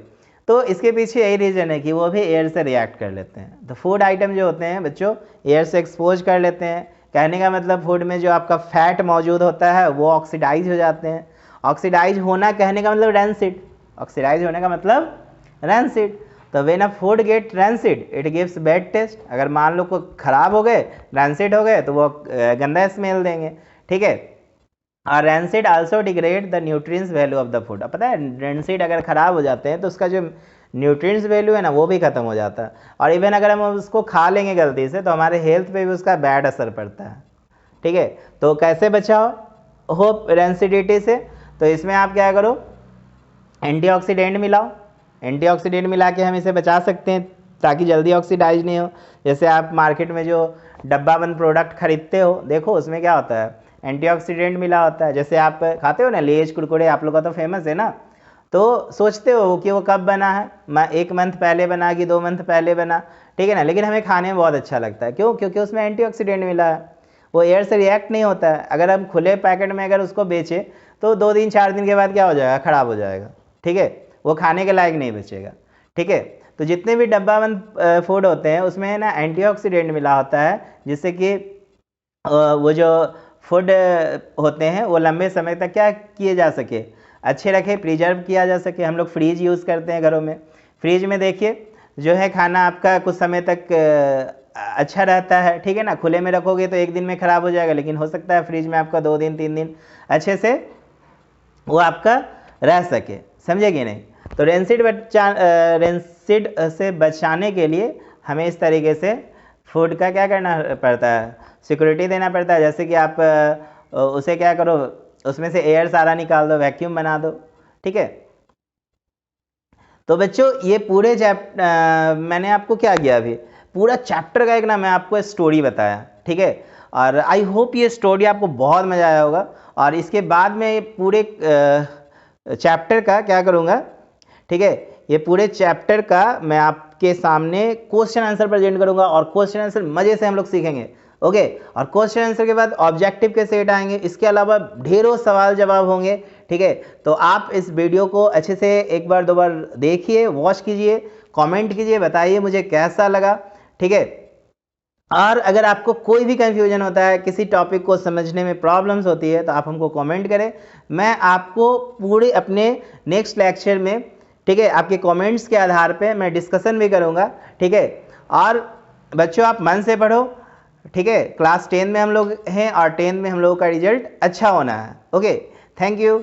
तो इसके पीछे यही रीज़न है कि वो भी एयर से रिएक्ट कर लेते हैं। तो फूड आइटम जो होते हैं बच्चों, एयर से एक्सपोज कर लेते हैं। कहने का मतलब फूड में जो आपका फैट मौजूद होता है वो ऑक्सीडाइज हो जाते हैं। ऑक्सीडाइज होना कहने का मतलब रैंसिड, ऑक्सीडाइज होने का मतलब रैंसिड। तो when a food gate rancid it gives bad taste. अगर मान लो को ख़राब हो गए, रैंसिड हो गए, तो वो गंदा स्मेल देंगे। ठीक है, और rancid also degrade the nutrients value of the food. अब पता है रैंसिड अगर ख़राब हो जाते हैं तो उसका जो न्यूट्रिएंट्स वैल्यू है ना वो भी ख़त्म हो जाता है, और इवन अगर हम उसको खा लेंगे गलती से तो हमारे हेल्थ पे भी उसका बैड असर पड़ता है। ठीक है, तो कैसे बचाओ हो रेंसिडिटी से? तो इसमें आप क्या करो, एंटीऑक्सीडेंट मिलाओ। एंटीऑक्सीडेंट मिला के हम इसे बचा सकते हैं ताकि जल्दी ऑक्सीडाइज नहीं हो। जैसे आप मार्केट में जो डब्बा बंद प्रोडक्ट खरीदते हो, देखो उसमें क्या होता है, एंटीऑक्सीडेंट मिला होता है। जैसे आप खाते हो ना लेज कुरकुरे, आप लोग का तो फेमस है ना, तो सोचते हो कि वो कब बना है, 1 मंथ पहले बना कि 2 मंथ पहले बना, ठीक है ना, लेकिन हमें खाने में बहुत अच्छा लगता है। क्यों? क्योंकि उसमें एंटीऑक्सीडेंट मिला है, वो एयर से रिएक्ट नहीं होता है। अगर हम खुले पैकेट में अगर उसको बेचें तो 2 दिन 4 दिन के बाद क्या हो जाएगा, ख़राब हो जाएगा। ठीक है, वो खाने के लायक नहीं बचेगा। ठीक है, तो जितने भी डब्बा बंद फूड होते हैं उसमें है ना एंटीऑक्सीडेंट मिला होता है, जिससे कि वो जो फूड होते हैं वो लंबे समय तक क्या किए जा सके, अच्छे रखे, प्रिजर्व किया जा सके। हम लोग फ्रीज यूज़ करते हैं घरों में। फ्रीज में देखिए जो है खाना आपका कुछ समय तक अच्छा रहता है। ठीक है ना, खुले में रखोगे तो 1 दिन में ख़राब हो जाएगा, लेकिन हो सकता है फ्रिज में आपका 2 दिन 3 दिन अच्छे से वो आपका रह सके। समझे कि नहीं? तो रेंसिड से बचाने के लिए हमें इस तरीके से फूड का क्या करना पड़ता है, सिक्योरिटी देना पड़ता है। जैसे कि आप उसे क्या करो, उसमें से एयर सारा निकाल दो, वैक्यूम बना दो। ठीक है, तो बच्चों ये पूरे मैंने आपको क्या किया, अभी पूरा चैप्टर का एक ना मैं आपको स्टोरी बताया। ठीक है, और आई होप ये स्टोरी आपको बहुत मज़ा आया होगा। और इसके बाद में ये पूरे चैप्टर का क्या करूँगा, ठीक है, ये पूरे चैप्टर का मैं आपके सामने क्वेश्चन आंसर प्रेजेंट करूँगा, और क्वेश्चन आंसर मज़े से हम लोग सीखेंगे। ओके, और क्वेश्चन आंसर के बाद ऑब्जेक्टिव के सेट आएंगे, इसके अलावा ढेरों सवाल जवाब होंगे। ठीक है, तो आप इस वीडियो को अच्छे से 1 बार 2 बार देखिए, वॉच कीजिए, कमेंट कीजिए, बताइए मुझे कैसा लगा। ठीक है, और अगर आपको कोई भी कंफ्यूजन होता है, किसी टॉपिक को समझने में प्रॉब्लम्स होती है, तो आप हमको कमेंट करें। मैं आपको पूरे अपने नेक्स्ट लेक्चर में, ठीक है, आपके कमेंट्स के आधार पे मैं डिस्कशन भी करूँगा। ठीक है, और बच्चों आप मन से पढ़ो। ठीक है, क्लास 10 में हम लोग हैं और 10 में हम लोगों का रिजल्ट अच्छा होना है। Okay, thank you.